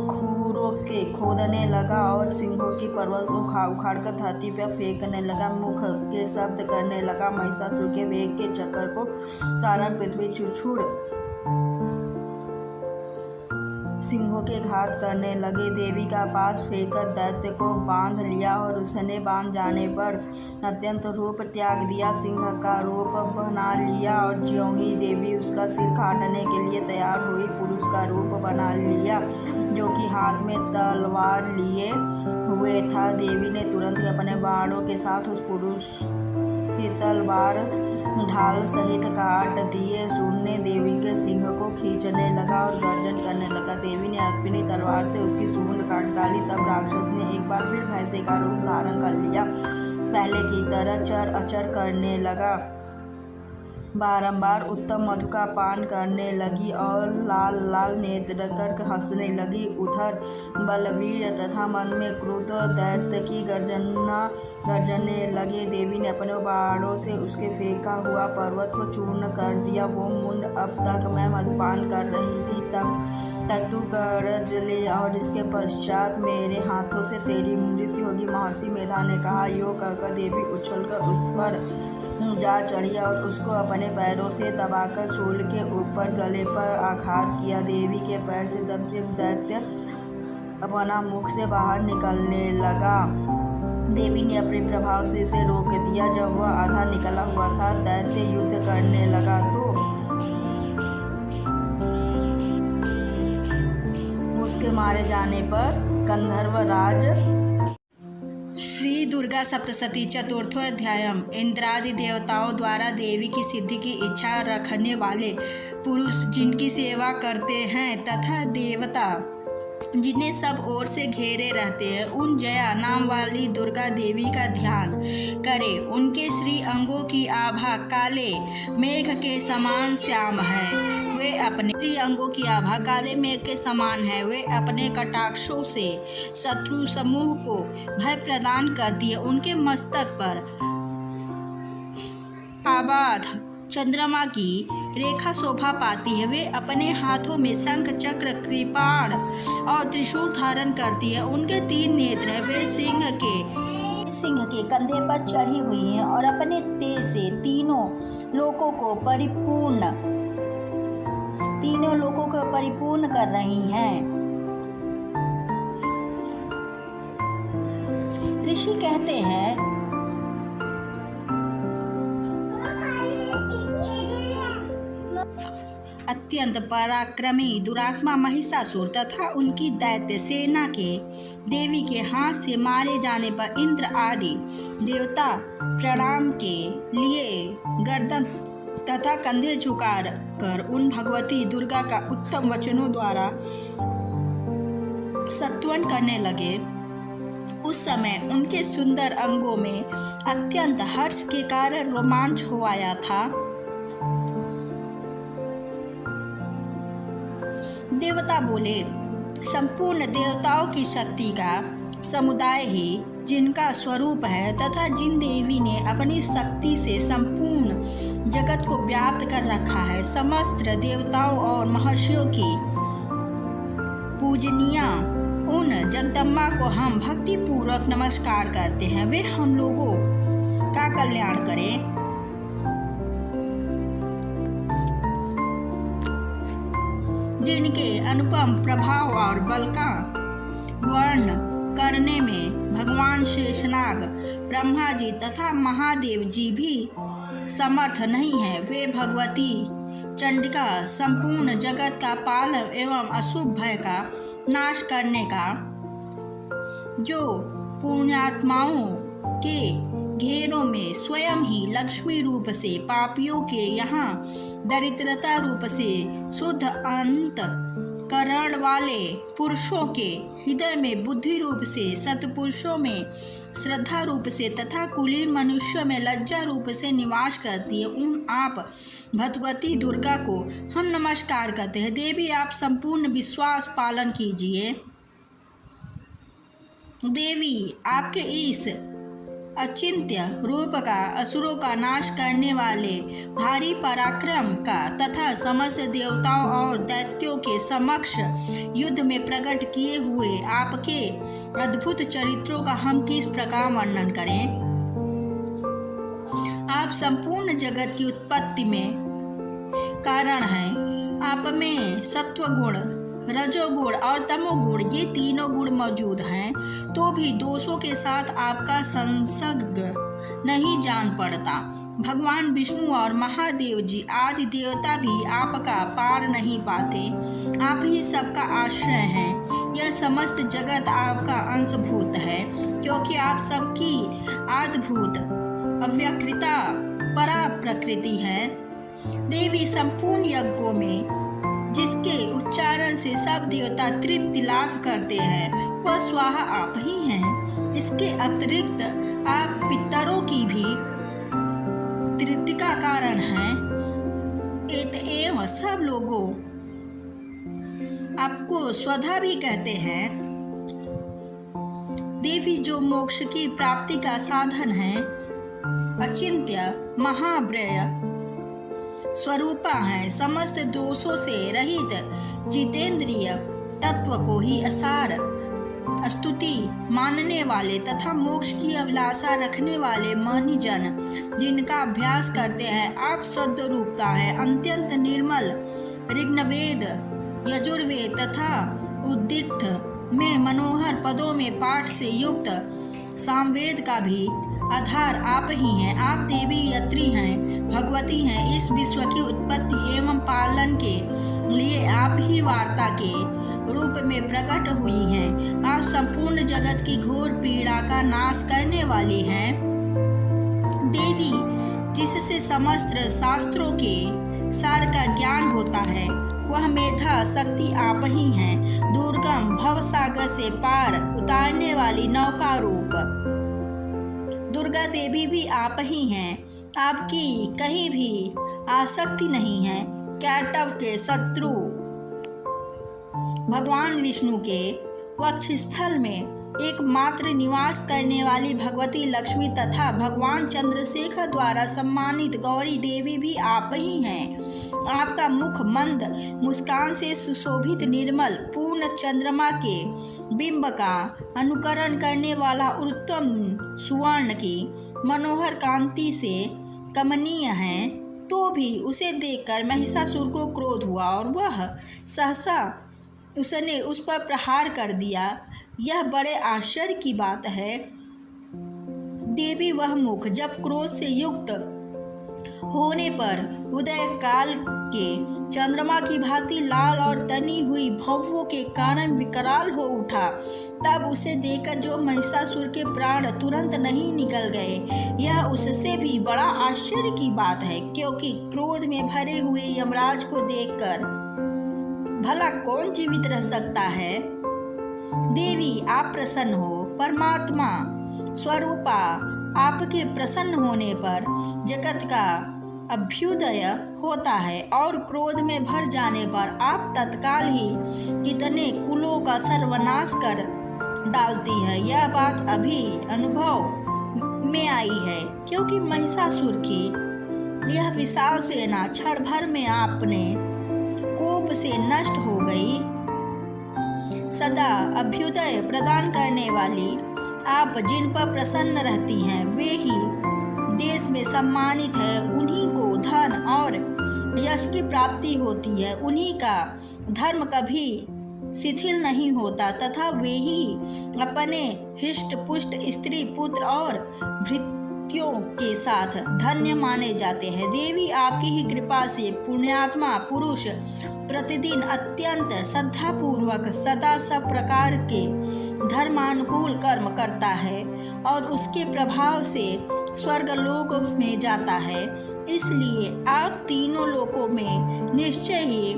खूरों के खोदने लगा और सिंहों की पर्वत को उखाड़कर धरती पर फेंकने लगा। मुख के शब्द करने लगा। महिषासुर के वेग के चक्कर को कारण पृथ्वी छुड़ सिंहों के घात करने लगे। देवी का पास फेंकर दैत्य को बांध लिया और उसने बांध जाने पर अत्यंत रूप त्याग दिया, सिंह का रूप बना लिया और ज्यों ही देवी उसका सिर काटने के लिए तैयार हुई, पुरुष का रूप बना लिया जो कि हाथ में तलवार लिए हुए था। देवी ने तुरंत ही अपने बाणों के साथ उस पुरुष की तलवार ढाल सहित काट दिए। सूर्य ने देवी के सिंह को खींचने लगा और गर्जन करने लगा। देवी ने अपनी तलवार से उसकी सूंड काट डाली। तब राक्षस ने एक बार फिर भैंसे का रूप धारण कर लिया, पहले की तरह चर अचर करने लगा, बारंबार उत्तम मधु का पान करने लगी और लाल लाल नेत्र कर हंसने लगी। उधर बलवीर तथा मन में क्रुद्ध दैत्य की गर्जने लगे। देवी ने अपने बाणों से उसके फेंका हुआ पर्वत को चूर्ण कर दिया। वो मुंड, अब तक मैं मधुपान कर रही थी, तब तक तू गरज ले और इसके पश्चात मेरे हाथों से तेरी मृत्यु होगी। महर्षि मेधा ने कहा। यो कहकर देवी उछलकर उस पर जा चढ़ी और उसको अपने पैरों से दबाकर शूल के ऊपर गले पर आघात किया। देवी के पैर से दबे दैत्य अपना मुख से बाहर निकलने लगा। देवी ने अपने प्रभाव से इसे रोक दिया। जब वह आधा निकला हुआ था, दैत्य युद्ध करने लगा तो उसके मारे जाने पर गंधर्वराज। श्री दुर्गा सप्तशती चतुर्थोऽध्यायम्। इंद्रादि देवताओं द्वारा देवी की सिद्धि की इच्छा रखने वाले पुरुष जिनकी सेवा करते हैं तथा देवता जिन्हें सब ओर से घेरे रहते हैं, उन जया नाम वाली दुर्गा देवी का ध्यान करें। उनके श्री अंगों की आभा काले मेघ के समान श्याम है। वे अपने श्री अंगों की आभा काले मेघ के समान है। वे अपने कटाक्षों से शत्रु समूह को भय प्रदान करती है। उनके मस्तक पर आबाद चंद्रमा की रेखा शोभा पाती है। वे अपने हाथों में शंख, चक्र, कृपाण और त्रिशूल धारण करती है। उनके 3 नेत्र हैं। वे सिंह के कंधे पर चढ़ी हुई हैं और अपने तेज से तीनों लोकों को परिपूर्ण कर रही हैं। ऋषि कहते हैं, अत्यंत पराक्रमी दुरात्मा महिषासुर तथा उनकी दैत्य सेना के देवी के हाथ से मारे जाने पर इंद्र आदि देवता प्रणाम के लिए गर्दन तथा कंधे झुकाकर उन भगवती दुर्गा का उत्तम वचनों द्वारा स्तवन करने लगे। उस समय उनके सुंदर अंगों में अत्यंत हर्ष के कारण रोमांच हो आया था। देवता बोले, संपूर्ण देवताओं की शक्ति का समुदाय ही जिनका स्वरूप है तथा जिन देवी ने अपनी शक्ति से संपूर्ण जगत को व्याप्त कर रखा है, समस्त देवताओं और महर्षियों की पूजनीय उन जगदम्बा को हम भक्ति पूर्वक नमस्कार करते हैं। वे हम लोगों का कल्याण करें। जिनके अनुपम प्रभाव और बल का वर्ण करने में भगवान शेषनाग, ब्रह्मा जी तथा महादेव जी भी समर्थ नहीं है। वे भगवती चंडिका संपूर्ण जगत का पालन एवं अशुभ भय का नाश करने का जो पुण्यात्माओं के घेरों में स्वयं ही लक्ष्मी रूप से पापियों के यहाँ दरिद्रता रूप से शुद्ध अंत करण वाले पुरुषों के हृदय में बुद्धि रूप से, सत्पुरुषों में श्रद्धा रूप से तथा कुलीन मनुष्यों में लज्जा रूप से निवास करती है, उन आप भगवती दुर्गा को हम नमस्कार करते हैं। देवी, आप संपूर्ण विश्वास पालन कीजिए। देवी, आपके इस अचिंत्य रूप का, असुरों का नाश करने वाले भारी पराक्रम का तथा समस्त देवताओं और दैत्यों के समक्ष युद्ध में प्रकट किए हुए आपके अद्भुत चरित्रों का हम किस प्रकार वर्णन करें। आप संपूर्ण जगत की उत्पत्ति में कारण हैं। आप में सत्व गुण, रजोगुण और तमोगुण, ये तीनों गुण मौजूद हैं, तो भी दोषों के साथ आपका संसर्ग नहीं जान पड़ता। भगवान विष्णु और महादेव जी आदि देवता भी आपका पार नहीं पाते। आप ही सबका आश्रय हैं। यह समस्त जगत आपका अंशभूत है, क्योंकि आप सबकी आद्भूत अव्यकृता परा प्रकृति है। देवी संपूर्ण यज्ञों में जिसके उच्चारण से सब देवता तृप्ति लाभ करते हैं, वह स्वाहा आप ही हैं। इसके अतिरिक्त आप पितरों की भी तृप्ति का कारण हैं। एवं सब लोगों आपको स्वधा भी कहते हैं। देवी जो मोक्ष की प्राप्ति का साधन है, अचिंत्य महाव्यय स्वरूपा है। समस्त दोषों से रहित जितेंद्रिय तत्व को ही असार स्तुति मानने वाले तथा मोक्ष की अभिलाषा रखने वाले मानी जन जिनका अभ्यास करते हैं, आप शुद्ध रूपता है। अत्यंत निर्मल ऋग्वेद, यजुर्वेद तथा उद्दिक्त में मनोहर पदों में पाठ से युक्त सामवेद का भी आधार आप ही हैं। आप देवी यत्री हैं, भगवती हैं। इस विश्व की उत्पत्ति एवं पालन के लिए आप ही वार्ता के रूप में प्रकट हुई हैं। आप संपूर्ण जगत की घोर पीड़ा का नाश करने वाली हैं। देवी जिससे समस्त शास्त्रों के सार का ज्ञान होता है, वह मेधा शक्ति आप ही हैं। दुर्गम भवसागर से पार उतारने वाली नौका रूप दुर्गा देवी भी आप ही हैं। आपकी कहीं भी आसक्ति नहीं है। कैटव के शत्रु भगवान विष्णु के वक्षस्थल में एकमात्र निवास करने वाली भगवती लक्ष्मी तथा भगवान चंद्रशेखर द्वारा सम्मानित गौरी देवी भी आप ही हैं। आपका मुख मंद मुस्कान से सुशोभित निर्मल पूर्ण चंद्रमा के बिंब का अनुकरण करने वाला उत्तम सुवर्ण की मनोहर कांति से कमनीय है। तो भी उसे देखकर महिषासुर को क्रोध हुआ और वह सहसा उसने उस पर प्रहार कर दिया। यह बड़े आश्चर्य की बात है। देवी वह मुख जब क्रोध से युक्त होने पर उदय काल के चंद्रमा की भांति लाल और तनी हुई भौंवों के कारण विकराल हो उठा, तब उसे देखकर जो महिषासुर के प्राण तुरंत नहीं निकल गए, यह उससे भी बड़ा आश्चर्य की बात है। क्योंकि क्रोध में भरे हुए यमराज को देखकर भला कौन जीवित रह सकता है। देवी आप प्रसन्न हो। परमात्मा स्वरूपा आपके प्रसन्न होने पर जगत का अभ्युदय होता है और क्रोध में भर जाने पर आप तत्काल ही कितने कुलों का सर्वनाश कर डालती हैं। यह बात अभी अनुभव में आई है, क्योंकि महिषासुर की यह विशाल सेना क्षण भर में आपने कोप से नष्ट हो गई। सदा अभ्युदय प्रदान करने वाली आप जिन पर प्रसन्न रहती हैं, वे ही देश में सम्मानित है। उन्हीं को धन और यश की प्राप्ति होती है। उन्हीं का धर्म कभी शिथिल नहीं होता तथा वे ही अपने हिष्ट पुष्ट स्त्री पुत्र और भृत्यों के साथ धन्य माने जाते हैं। देवी आपकी ही कृपा से पुण्यात्मा पुरुष प्रतिदिन अत्यंत श्रद्धापूर्वक सदा सब प्रकार के धर्मानुकूल कर्म करता है और उसके प्रभाव से स्वर्गलोक में जाता है। इसलिए आप तीनों लोकों में निश्चय ही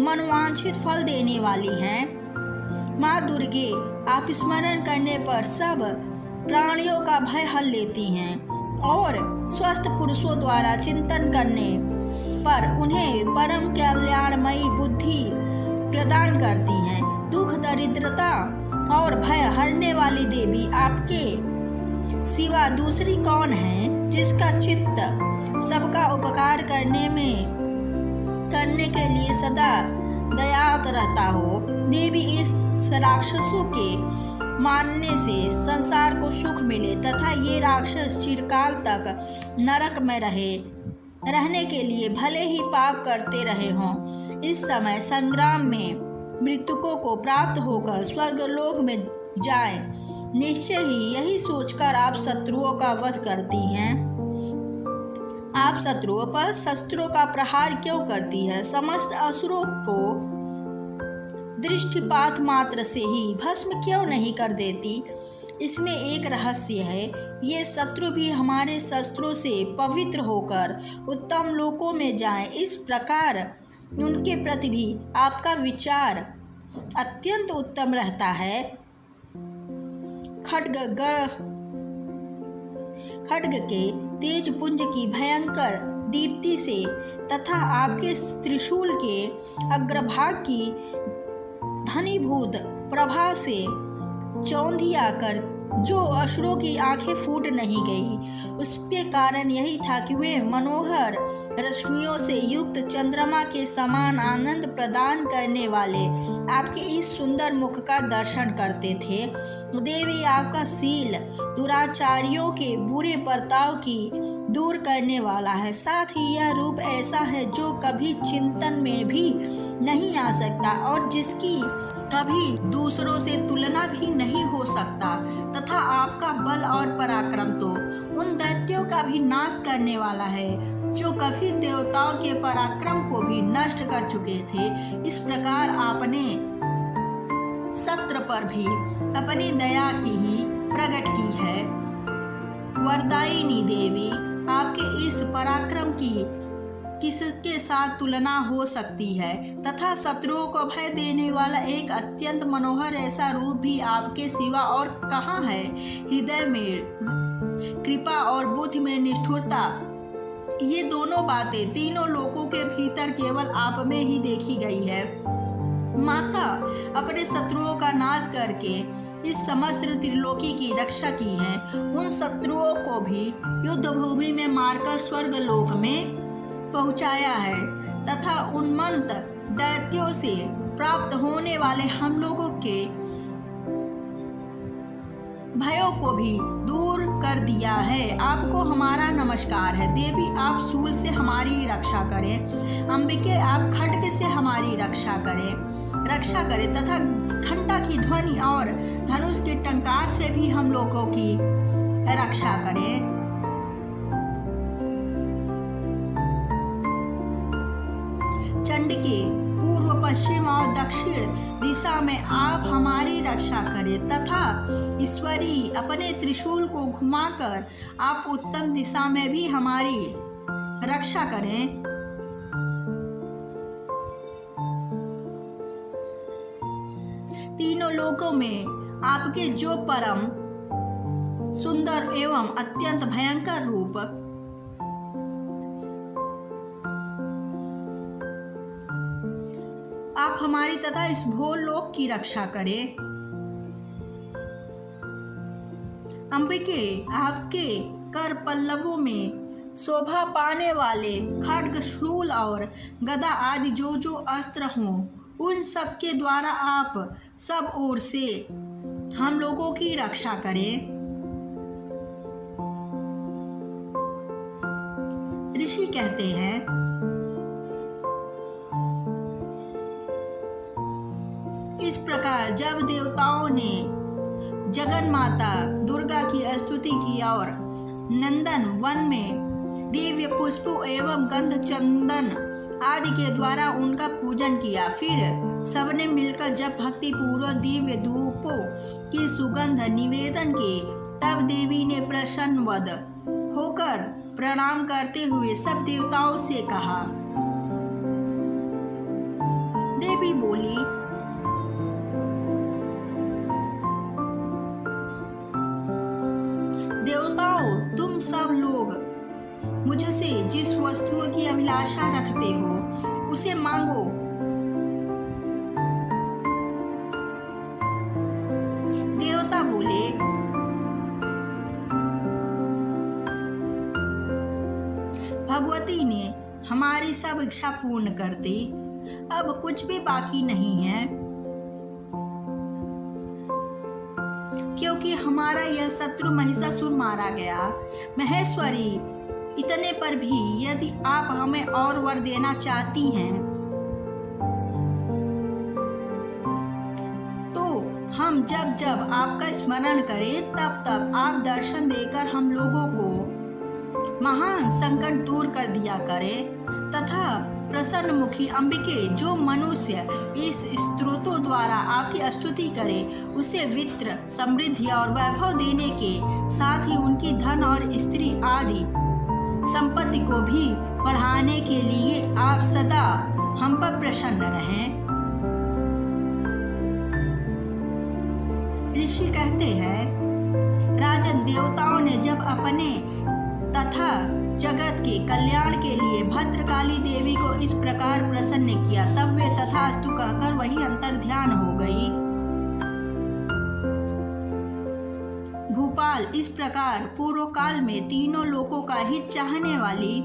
मनवांछित फल देने वाली हैं। माँ दुर्गे आप स्मरण करने पर सब प्राणियों का भय हल लेती हैं और स्वस्थ पुरुषों द्वारा चिंतन करने पर उन्हें परम कल्याणमयी बुद्धि प्रदान करती हैं। दुख दरिद्रता और भय हरने वाली देवी आपके सिवा दूसरी कौन है जिसका चित्त सबका उपकार करने के लिए सदा दयात रहता हो। देवी, इस राक्षसों के मारने से संसार को सुख मिले तथा ये राक्षस चिरकाल तक नरक में रहने के लिए भले ही पाप करते रहे हों, इस समय संग्राम में मृतकों को प्राप्त होकर स्वर्गलोक में जाएं। निश्चय ही यही सोचकर आप शत्रुओं का वध करती हैं। आप शत्रुओं पर शस्त्रों का प्रहार क्यों करती है? समस्त असुरों को दृष्टिपात मात्र से ही भस्म क्यों नहीं कर देती? इसमें एक रहस्य है। ये शत्रु भी हमारे शस्त्रों से पवित्र होकर उत्तम लोकों में जाएं। इस प्रकार उनके प्रति भी आपका विचार अत्यंत उत्तम रहता है। खड्ग के तेज पुंज की भयंकर दीप्ति से तथा आपके त्रिशूल के अग्रभाग की धनीभूत प्रभा से चौंधी आकर जो असुरों की आंखें फूट नहीं गई, उसके कारण यही था कि वे मनोहर रश्मियों से युक्त चंद्रमा के समान आनंद प्रदान करने वाले आपके इस सुंदर मुख का दर्शन करते थे। देवी, आपका शील दुराचारियों के बुरे बर्ताव की दूर करने वाला है। साथ ही यह रूप ऐसा है जो कभी चिंतन में भी नहीं आ सकता और जिसकी कभी दूसरों से तुलना भी नहीं हो सकता, तथा आपका बल और पराक्रम तो उन दैत्यों का भी नाश करने वाला है जो कभी देवताओं के पराक्रम को भी नष्ट कर चुके थे। इस प्रकार आपने सत्र पर भी अपनी दया की ही प्रकट की है। वरदायिनी देवी, आपके इस पराक्रम की किसके साथ तुलना हो सकती है? तथा शत्रुओं को भय देने वाला एक अत्यंत मनोहर ऐसा रूप भी आपके सिवा और कहाँ है? हृदय में कृपा और बुद्धि में निष्ठुरता, ये दोनों बातें तीनों लोकों के भीतर केवल आप में ही देखी गई है। माता, अपने शत्रुओं का नाश करके इस समस्त त्रिलोकी की रक्षा की है। उन शत्रुओं को भी युद्ध भूमि में मारकर स्वर्गलोक में पहुंचाया है तथा उन्मत्त दैत्यों से प्राप्त होने वाले हम लोगों के भयों को भी दूर कर दिया है। आपको हमारा नमस्कार है। देवी, आप शूल से हमारी रक्षा करें। अंबिके, आप खड्ग से हमारी रक्षा करें तथा घंटा की ध्वनि और धनुष के टंकार से भी हम लोगों की रक्षा करें। चंडिके, पूर्व, पश्चिम और दक्षिण दिशा में आप हमारी रक्षा करें तथा ईश्वरी, अपने त्रिशूल को घुमाकर आप उत्तम दिशा में भी हमारी रक्षा करें। तीनों लोकों में आपके जो परम सुंदर एवं अत्यंत भयंकर रूप आप हमारी तथा इस भोर लोक की रक्षा करें। अंबिके, आपके कर पल्लवों में शोभा पाने वाले खड्ग, शूल और गदा आदि जो जो अस्त्र हों, उन सब के द्वारा आप सब ओर से हम लोगों की रक्षा करें। ऋषि कहते हैं, इस प्रकार जब देवताओं ने जगन माता दुर्गा की स्तुति की और नंदन वन में दिव्य पुष्पों एवं गंध चंदन आदि के द्वारा उनका पूजन किया, फिर सबने मिलकर जब भक्ति पूर्वक दिव्य धूपों की सुगंध निवेदन की, तब देवी ने प्रसन्नवद होकर प्रणाम करते हुए सब देवताओं से कहा। देवी बोली, देवताओं, तुम सब लोग मुझसे जिस वस्तु की अभिलाषा रखते हो उसे मांगो। देवता बोले, तुम्हारी सब इच्छा पूर्ण कर दी। अब कुछ भी बाकी नहीं है, क्योंकि हमारा यह शत्रु महिषासुर मारा गया। महेश्वरी, इतने पर भी यदि आप हमें और वर देना चाहती हैं तो हम जब जब आपका स्मरण करें तब तब आप दर्शन देकर हम लोगों को महान संकट दूर कर दिया करें, तथा प्रसन्न मुखी अंबिके, जो मनुष्य इस स्तोत्रों द्वारा आपकी स्तुति करे उसे वित्त, समृद्धि और वैभव देने के साथ ही उनकी धन और स्त्री आदि संपत्ति को भी बढ़ाने के लिए आप सदा हम पर प्रसन्न रहें। ऋषि कहते हैं, राजन, देवताओं ने जब अपने तथा जगत के कल्याण के लिए भद्रकाली देवी को इस प्रकार प्रसन्न किया, तब वे तथास्तु कहकर वही अंतर ध्यान हो गई। भूपाल, इस प्रकार पूर्व काल में तीनों लोकों का हित चाहने वाली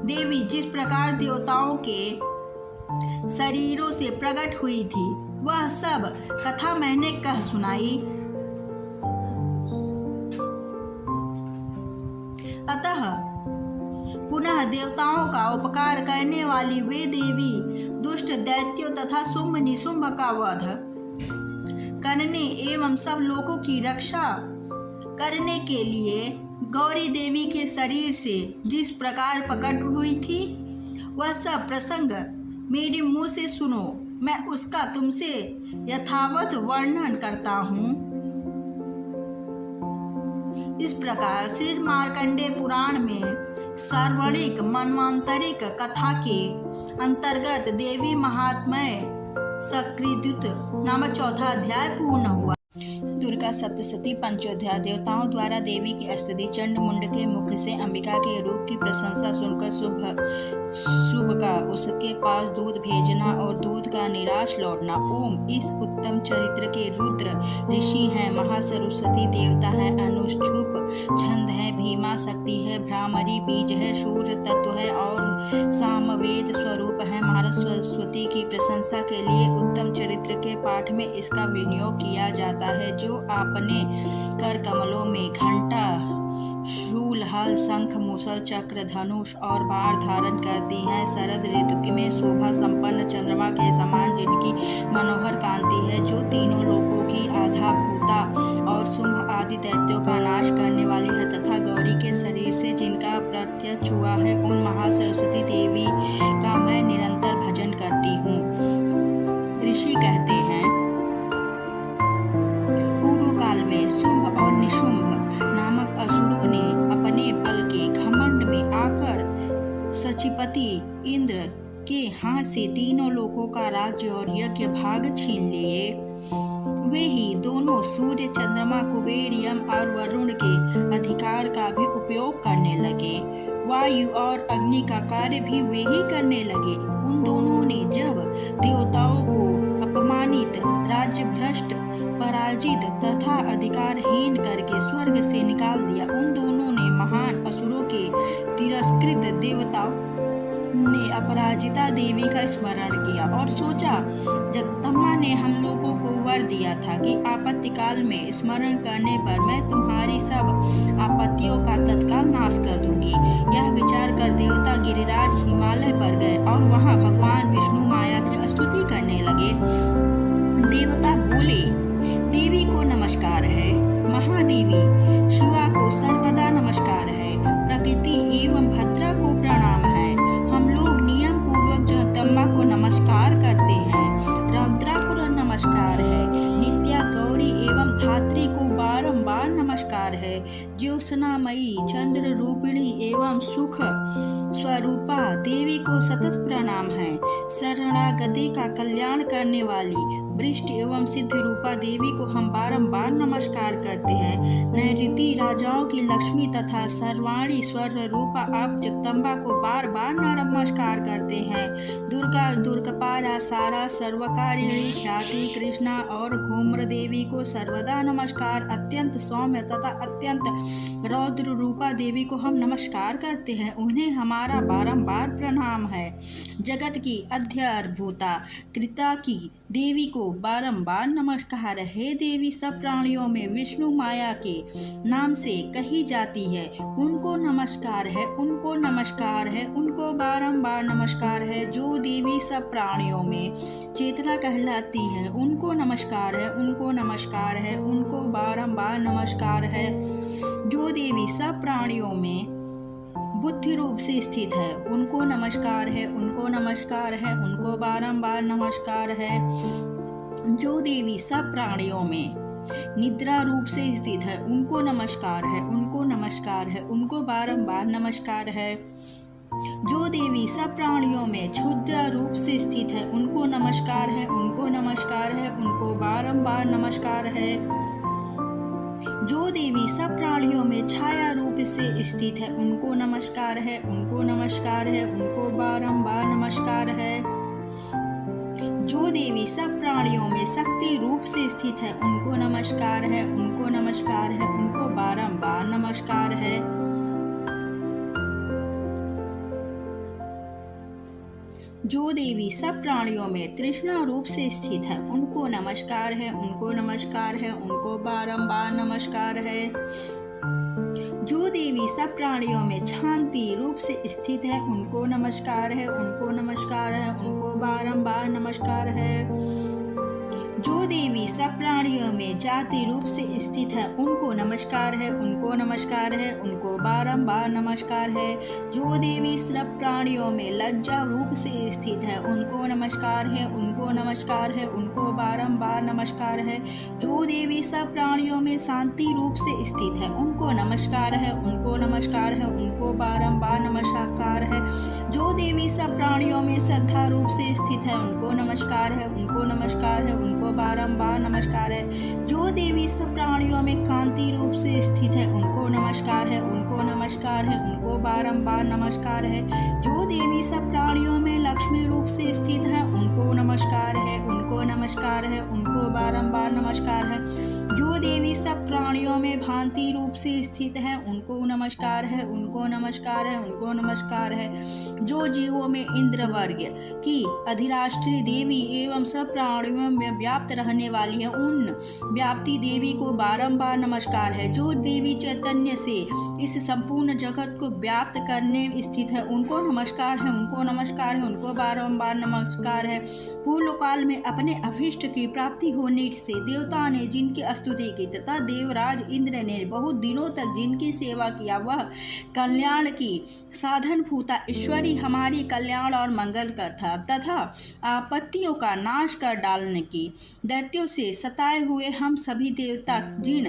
देवी जिस प्रकार देवताओं के शरीरों से प्रकट हुई थी, वह सब कथा मैंने कह सुनाई। अतः पुनः देवताओं का उपकार करने वाली वे देवी दुष्ट दैत्यों तथा शुंभ निशुंभ का वध करने एवं सब लोगों की रक्षा करने के लिए गौरी देवी के शरीर से जिस प्रकार प्रकट हुई थी, वह सब प्रसंग मेरे मुंह से सुनो। मैं उसका तुमसे यथावत वर्णन करता हूँ। इस प्रकार श्री मार्कंडेय पुराण में सार्वणिक मनवांतरिक कथा के अंतर्गत देवी महात्म्य सकृद्युत नामक चौथा अध्याय पूर्ण हुआ। दुर्गा सप्तशती पंचोध्याय। देवताओं द्वारा देवी की स्तुति। चंड मुंड के मुख से अंबिका के रूप की प्रशंसा सुनकर शुभ का उसके पास दूध भेजना और दूध का निराश लौटना। ओम, इस उत्तम चरित्र के रुद्र ऋषि हैं, महासरस्वती देवता है, अनुष्ठुप छंद है, भीमा शक्ति है, भ्रामरी बीज है, सूर्य तत्व है और सामवेद स्वरूप है। महाराज सरस्वती की प्रशंसा के लिए उत्तम चरित्र के पाठ में इसका विनियोग किया जाता है, जो अपने कर कमलों में घंटा, शूल, हल, शंख, मूसल, चक्र, धनुष और बाण धारण करती हैं। शरद ऋतु में शोभा संपन्न चंद्रमा के समान जिनकी मनोहर कांति है, जो तीनों लोकों की आधाभूता और शुंभ आदि दैत्यों का नाश करने वाली है, तथा गौरी के शरीर से जिनका प्रत्यक्ष हुआ है, उन महासरस्वती देवी का मैं निरंतर भजन करती हूँ। ऋषि कहते हैं, पूर्व काल में शुंभ और निशुंभ नामक असुरों ने अपने बल के घमंड में आकर सचिपति इंद्र के हाथ से तीनों लोकों का राज्य और यज्ञ भाग छीन लिए। वे ही दोनों सूर्य, चंद्रमा, कुबेर, यम और वरुण के अधिकार का भी उपयोग करने लगे। वायु और अग्नि का कार्य भी वे ही करने लगे। उन दोनों ने जब देवताओं को अपमानित, राज्य भ्रष्ट, पराजित तथा अधिकारहीन करके स्वर्ग से निकाल दिया, उन दोनों ने महान असुरों के तिरस्कृत देवताओं ने अपराजिता देवी का स्मरण किया और सोचा, जगदम्बा ने हम लोगों को वर दिया था कि आपत्ति काल में स्मरण करने पर मैं तुम्हारी सब आपत्तियों का तत्काल नाश कर दूंगी। यह विचार कर देवता गिरिराज हिमालय पर गए और वहां भगवान विष्णु माया की स्तुति करने लगे। देवता बोले, देवी को नमस्कार है, महादेवी शिवा को सर्वदा नमस्कार है, प्रकृति एवं भद्रा को प्रणाम है। हम लोग नियम पूर्वक जगदम्बा को नमस्कार करते हैं। रौद्रा को नमस्कार है, नित्या, गौरी एवं धात्री को बारंबार नमस्कार है। ज्योत्सनामयी, चंद्र रूपिणी एवं सुख स्वरूपा देवी को सतत प्रणाम है। शरणागति का कल्याण करने वाली वृष्टि एवं सिद्ध रूपा देवी को हम बारंबार नमस्कार करते हैं। नैऋति राजाओं की लक्ष्मी तथा सर्वाणी स्वर रूपा आप जगदम्बा को बार बार नमस्कार करते हैं। दुर्गा दुर्गपाला सारा सर्वकारिणी ख्याति कृष्णा और घूम्र देवी को सर्वदा नमस्कार। अत्यंत सौम्य तथा अत्यंत रौद्र रूपा देवी को हम नमस्कार करते हैं, उन्हें हमारा बारंबार प्रणाम है। जगत की अध्यर्भूता कृता की देवी को बारंबार नमस्कार। हे देवी सब प्राणियों में विष्णु माया के नाम से कही जाती है, उनको नमस्कार है, उनको नमस्कार है, उनको बारंबार नमस्कार है। जो देवी सब प्राणियों में चेतना कहलाती है, उनको नमस्कार है, उनको नमस्कार है, उनको बारंबार नमस्कार है। जो देवी सब प्राणियों में बुद्धि रूप से स्थित है, उनको नमस्कार है, उनको नमस्कार है, उनको बारंबार नमस्कार है। जो देवी सब प्राणियों में निद्रा रूप से स्थित है, उनको नमस्कार है, उनको नमस्कार है, उनको बारंबार नमस्कार है। जो देवी सब प्राणियों में क्षुद्र रूप से स्थित है, उनको नमस्कार है, उनको नमस्कार है, उनको बारंबार नमस्कार है। जो देवी सब प्राणियों में छाया रूप से स्थित है, उनको नमस्कार है, उनको नमस्कार है, उनको बारंबार नमस्कार है। जो देवी सब प्राणियों में शक्ति रूप से स्थित है, उनको नमस्कार है, उनको नमस्कार है, उनको बारंबार नमस्कार है। जो देवी सब प्राणियों में तृष्णा रूप से स्थित है, उनको नमस्कार है, उनको नमस्कार है, उनको बारंबार नमस्कार है। जो देवी सब प्राणियों में शांति रूप से स्थित है, उनको नमस्कार है, उनको नमस्कार है, उनको बारंबार नमस्कार है। जो देवी सब प्राणियों में जाति रूप से स्थित है, उनको नमस्कार है, उनको नमस्कार है, उनको बारंबार नमस्कार है। जो देवी सब प्राणियों में लज्जा रूप से स्थित है, उनको नमस्कार है, उनको नमस्कार है, उनको बारंबार नमस्कार है। जो देवी सब प्राणियों में शांति रूप से स्थित है, उनको नमस्कार है, उनको नमस्कार है, उनको बारंबार नमस्कार है। जो देवी सब प्राणियों में श्रद्धा रूप से स्थित है, उनको नमस्कार है, उनको नमस्कार है, उनको बारंबार नमस्कार है। जो देवी सब प्राणियों में कांति रूप से स्थित है, उनको नमस्कार है, उनको नमस्कार है, उनको बारंबार नमस्कार है। जो देवी सब प्राणियों में लक्ष्मी रूप से स्थित है, उनको नमस्कार है, उनको नमस्कार है, उनको बारंबार नमस्कार है। जो देवी सब प्राणियों में भांति रूप से स्थित है, उनको नमस्कार है, उनको नमस्कार है, उनको नमस्कार है। जो जीवों में इंद्र वर्ग की अधिराष्ट्रीय देवी एवं सब प्राणियों में व्याप्त रहने वाली है, उन व्याप्ति देवी को बारंबार नमस्कार है। जो देवी चैतन्य से इस संपूर्ण जगत को व्याप्त करने स्थित है, उनको नमस्कार है, उनको नमस्कार है, उनको बारंबार नमस्कार है। पूर्व काल में अपने अभीष्ट की प्राप्ति होने से देवता ने जिनकी स्तुति की तथा देवराज इंद्र ने बहुत दिनों तक जिनकी सेवा किया, वह कल्याण की साधन भूता ईश्वरी हमारी कल्याण और मंगल कर था तथा आपत्तियों का नाश कर डालने की दैत्यों से सताए हुए हम सभी देवता जिन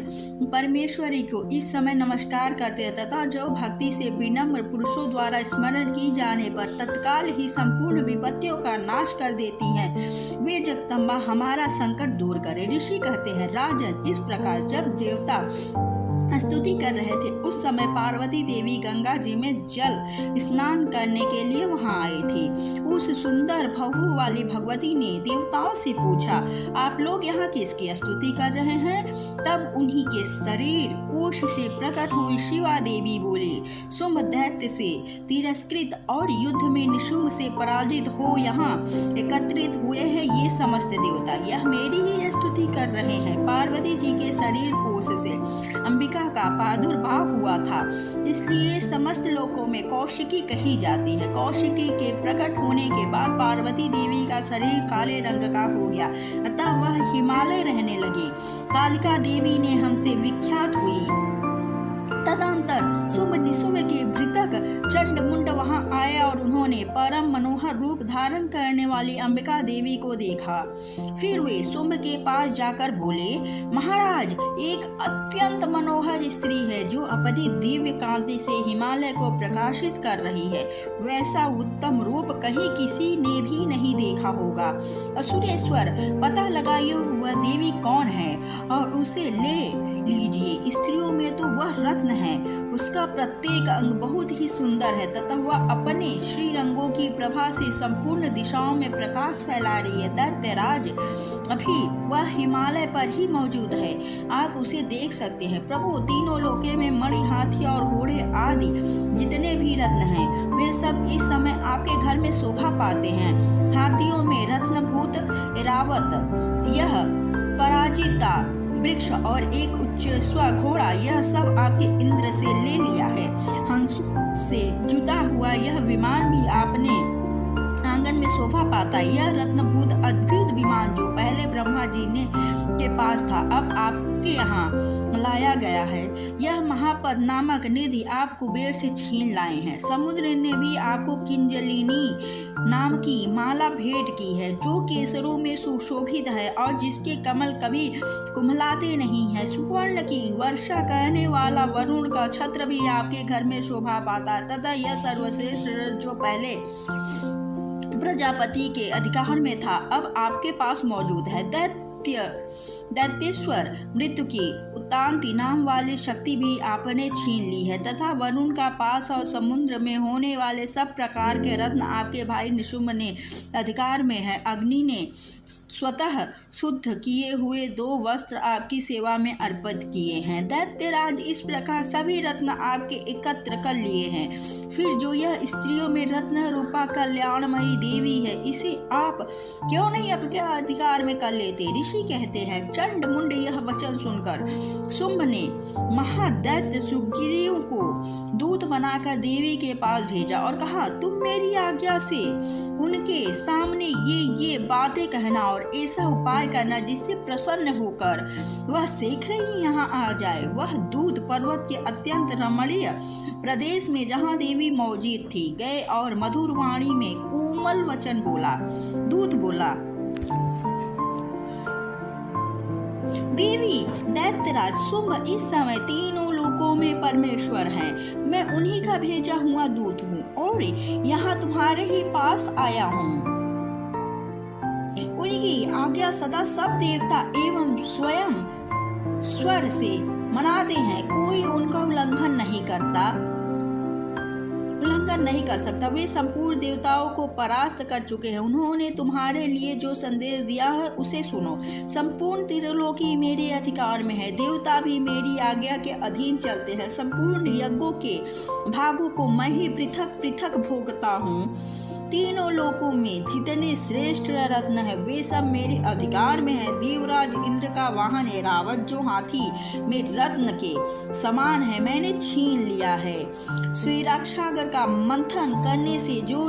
परमेश्वरी को इस समय नमस्कार करते हैं तथा जो भक्ति से विनम्र पुरुषों द्वारा स्मरण की जाने पर तत्काल ही संपूर्ण विपत्तियों का नाश कर देती हैं, वे जगदम्बा हमारा संकट दूर करे। ऋषि कहते हैं, राजन, इस प्रकार जब देवता स्तुति कर रहे थे उस समय पार्वती देवी गंगा जी में जल स्नान करने के लिए वहां आई थी। उस सुंदर भव्य वाली भगवती ने देवताओं से पूछा, आप लोग यहाँ किसकी स्तुति कर रहे हैं? तब उन्हीं के शरीर कोश से प्रकट हुई शिवा देवी बोली, शुंभ दैत्य से तिरस्कृत और युद्ध में निशुंभ से पराजित हो यहाँ एकत्रित हुए हैं ये समस्त देवता, यह मेरी ही स्तुति कर रहे हैं। पार्वती जी के शरीर कोश से अंबिका का प्रादुर्भाव हुआ था, इसलिए समस्त लोकों में कौशिकी कही जाती है। कौशिकी के प्रकट होने के बाद पार्वती देवी का शरीर काले रंग का हो गया, अतः वह हिमालय रहने लगी। कालिका देवी ने हमसे विख्यात हुई। तदंतर शुंभ निशुंभ के भृतक चंड मुंड वहां आए और उन्होंने परम मनोहर रूप धारण करने वाली अंबिका देवी को देखा। फिर वे शुंभ के पास जाकर बोले, महाराज, एक अत्यंत मनोहर स्त्री है जो अपनी दिव्य कांति से हिमालय को प्रकाशित कर रही है। वैसा उत्तम रूप कहीं किसी ने भी नहीं देखा होगा। असुरेश्वर, पता लगाइए वह देवी कौन है और उसे ले लीजिए। स्त्रियों में तो वह रत्न है, उसका प्रत्येक अंग बहुत ही सुंदर है तथा वह अपने श्री अंगों की प्रभा से संपूर्ण दिशाओं में प्रकाश फैला रही है। दैत्यराज, अभी वह हिमालय पर ही मौजूद है, आप उसे देख सकते हैं। प्रभु, तीनों लोकों में मणि, हाथी और घोड़े आदि जितने भी रत्न हैं, वे सब इस समय आपके घर में शोभा पाते हैं। हाथियों में रत्नभूत ऐरावत, यह पराजिता वृक्ष और एक उच्च स्व घोड़ा, यह सब आपके इंद्र से ले लिया है। हंसों से जुटा हुआ यह विमान भी आपने आंगन में शोभा पाता है। यह रत्नभूत अद्भुत विमान जो पहले ब्रह्मा जी ने के पास था, अब आपके यहाँ लाया गया है। यह महापद नामक निधि आप कुबेर से छीन लाए हैं। समुद्र ने भी आपको किंजलिनी नाम की माला भेंट की है, जो केसरों में सुशोभित है और जिसके कमल कभी कुम्हलाते नहीं हैं। सुवर्ण की वर्षा करने वाला वरुण का छत्र भी आपके घर में शोभा पाता है तथा यह सर्वश्रेष्ठ जो पहले प्रजापति के अधिकार में था, अब आपके पास मौजूद है। दैत्येश्वर मृत्यु की उत्तांति नाम वाली शक्ति भी आपने छीन ली है तथा वरुण का पास और समुद्र में होने वाले सब प्रकार के रत्न आपके भाई निशुम्भ ने अधिकार में है। अग्नि ने स्वतः शुद्ध किए हुए 2 वस्त्र आपकी सेवा में अर्पित किए हैं। दैत्यराज, इस प्रकार सभी रत्न आपके एकत्र कर लिए हैं। फिर जो यह स्त्रियों में रत्न रूपा कल्याणमयी देवी है, इसे आप क्यों नहीं आपके अधिकार में कर लेते? ऋषि कहते हैं, चंड मुंड यह वचन सुनकर शुंभ ने महादैत्य सुग्रीव को दूत बनाकर देवी के पास भेजा और कहा, तुम मेरी आज्ञा से उनके सामने ये बातें कहना और ऐसा उपाय करना जिससे प्रसन्न होकर वह शीघ्र ही यहाँ आ जाए। वह दूत पर्वत के अत्यंत रमणीय प्रदेश में जहाँ देवी मौजूद थी गए और मधुर वाणी में कोमल वचन बोला। दूत बोला, देवी दैत्यराज शुंभ इस समय तीनों लोकों में परमेश्वर हैं। मैं उन्हीं का भेजा हुआ दूत हूँ और यहाँ तुम्हारे ही पास आया हूँ। उनकी आज्ञा सदा सब देवता एवं स्वयं स्वर से मनाते हैं, कोई उनका उल्लंघन नहीं कर सकता। वे संपूर्ण देवताओं को परास्त कर चुके हैं। उन्होंने तुम्हारे लिए जो संदेश दिया है उसे सुनो। संपूर्ण त्रिलोकी मेरे अधिकार में है, देवता भी मेरी आज्ञा के अधीन चलते हैं। संपूर्ण यज्ञों के भागों को मैं ही पृथक पृथक भोगता हूँ। तीनों लोकों में जितने श्रेष्ठ रत्न है वे सब मेरे अधिकार में है। देवराज इंद्र का वाहन ऐरावत जो हाथी में रत्न के समान है, मैंने छीन लिया है। क्षीरासागर का मंथन करने से जो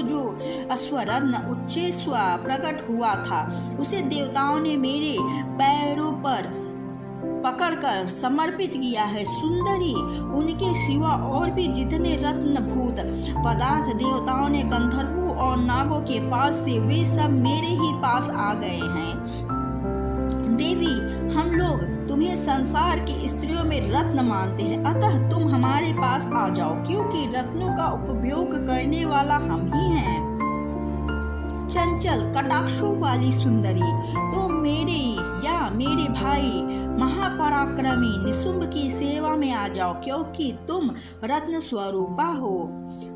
अश्वरत्न उच्चेश्व प्रकट हुआ था, उसे देवताओं ने मेरे पैरों पर पकड़कर समर्पित किया है। सुंदरी, उनके सिवा और भी जितने रत्नभूत पदार्थ देवताओं ने गंधर्वों और नागों के पास से, वे सब मेरे ही पास आ गए हैं। देवी, हम लोग तुम्हें संसार की स्त्रियों में रत्न मानते हैं, अतः तुम हमारे पास आ जाओ, क्योंकि रत्नों का उपयोग करने वाला हम ही हैं। चंचल कटाक्षों वाली सुंदरी, तो मेरे भाई महापराक्रमी निशुंभ की सेवा में आ जाओ, क्योंकि तुम रत्न स्वरूपा हो।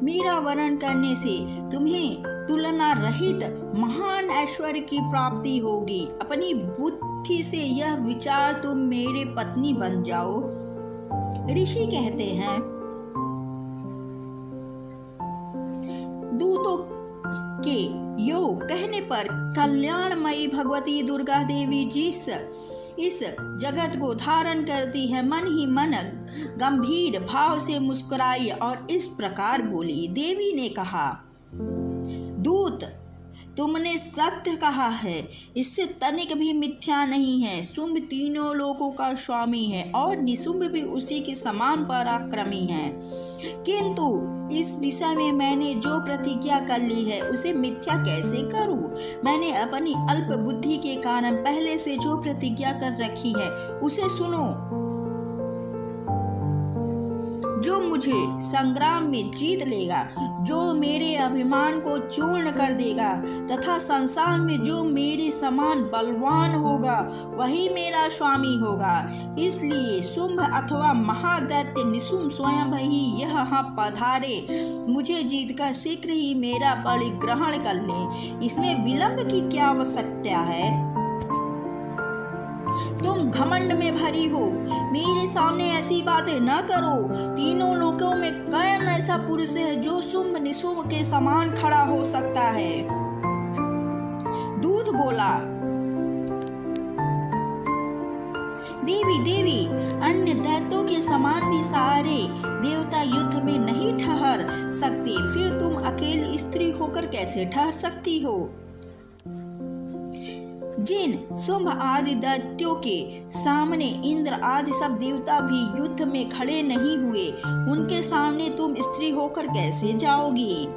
मेरा वर्ण करने से तुम्हें तुलना रहित महान ऐश्वर्य की प्राप्ति होगी। अपनी बुद्धि से यह विचार, तुम मेरे पत्नी बन जाओ। ऋषि कहते हैं, दूतों के योग कहने पर कल्याणमयी भगवती दुर्गा देवी जिस इस जगत को धारण करती है, मन ही मन गंभीर भाव से मुस्कुराई और इस प्रकार बोली। देवी ने कहा, दूत, तुमने सत्य कहा है, इससे तनिक भी मिथ्या नहीं है। शुंभ तीनों लोकों का स्वामी है और निशुंभ भी उसी के समान पराक्रमी है, किंतु इस विषय में मैंने जो प्रतिज्ञा कर ली है उसे मिथ्या कैसे करूं? मैंने अपनी अल्प बुद्धि के कारण पहले से जो प्रतिज्ञा कर रखी है उसे सुनो। जो मुझे संग्राम में जीत लेगा, जो मेरे अभिमान को चूर्ण कर देगा तथा संसार में जो मेरे समान बलवान होगा वही मेरा स्वामी होगा। इसलिए शुंभ अथवा महादैत्य निशुंभ स्वयं ही यहाँ पधारे, मुझे जीतकर शीघ्र ही मेरा बलि ग्रहण कर ले। इसमें विलंब की क्या आवश्यकता है? तुम घमंड में भरी हो, मेरे सामने ऐसी बातें न करो। तीनों लोकों में कौन ऐसा पुरुष है जो शुंभ निशुंभ के समान खड़ा हो सकता है? दूत बोला, देवी देवी, अन्य दैत्यों के समान भी सारे देवता युद्ध में नहीं ठहर सकते, फिर तुम अकेली स्त्री होकर कैसे ठहर सकती हो? जिन शुंभ आदि दैत्यों के सामने इंद्र आदि सब देवता भी युद्ध में खड़े नहीं हुए, उनके सामने तुम स्त्री होकर कैसे जाओगी?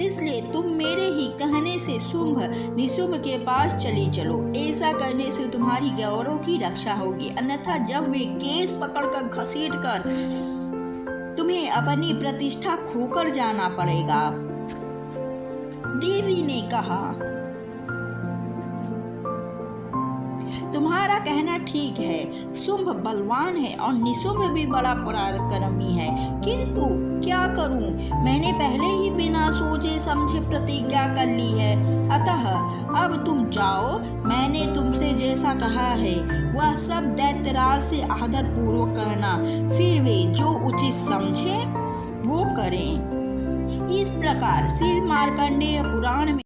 इसलिए तुम मेरे ही कहने से शुंभ निशुंभ के पास चली चलो। ऐसा करने से तुम्हारी गौरव की रक्षा होगी, अन्यथा जब वे केस पकड़कर घसीट कर तुम्हें अपनी प्रतिष्ठा खोकर जाना पड़ेगा। देवी ने कहा, तुम्हारा कहना ठीक है, शुंभ बलवान है और निशुंभ भी बड़ा पराक्रमी है, किंतु क्या करूं? मैंने पहले ही बिना सोचे समझे प्रतिज्ञा कर ली है, अतः अब तुम जाओ। मैंने तुमसे जैसा कहा है वह सब दैत्यराज से आदर पूर्वक कहना, फिर वे जो उचित समझे वो करें। इस प्रकार श्री मार्कंडेय पुराण में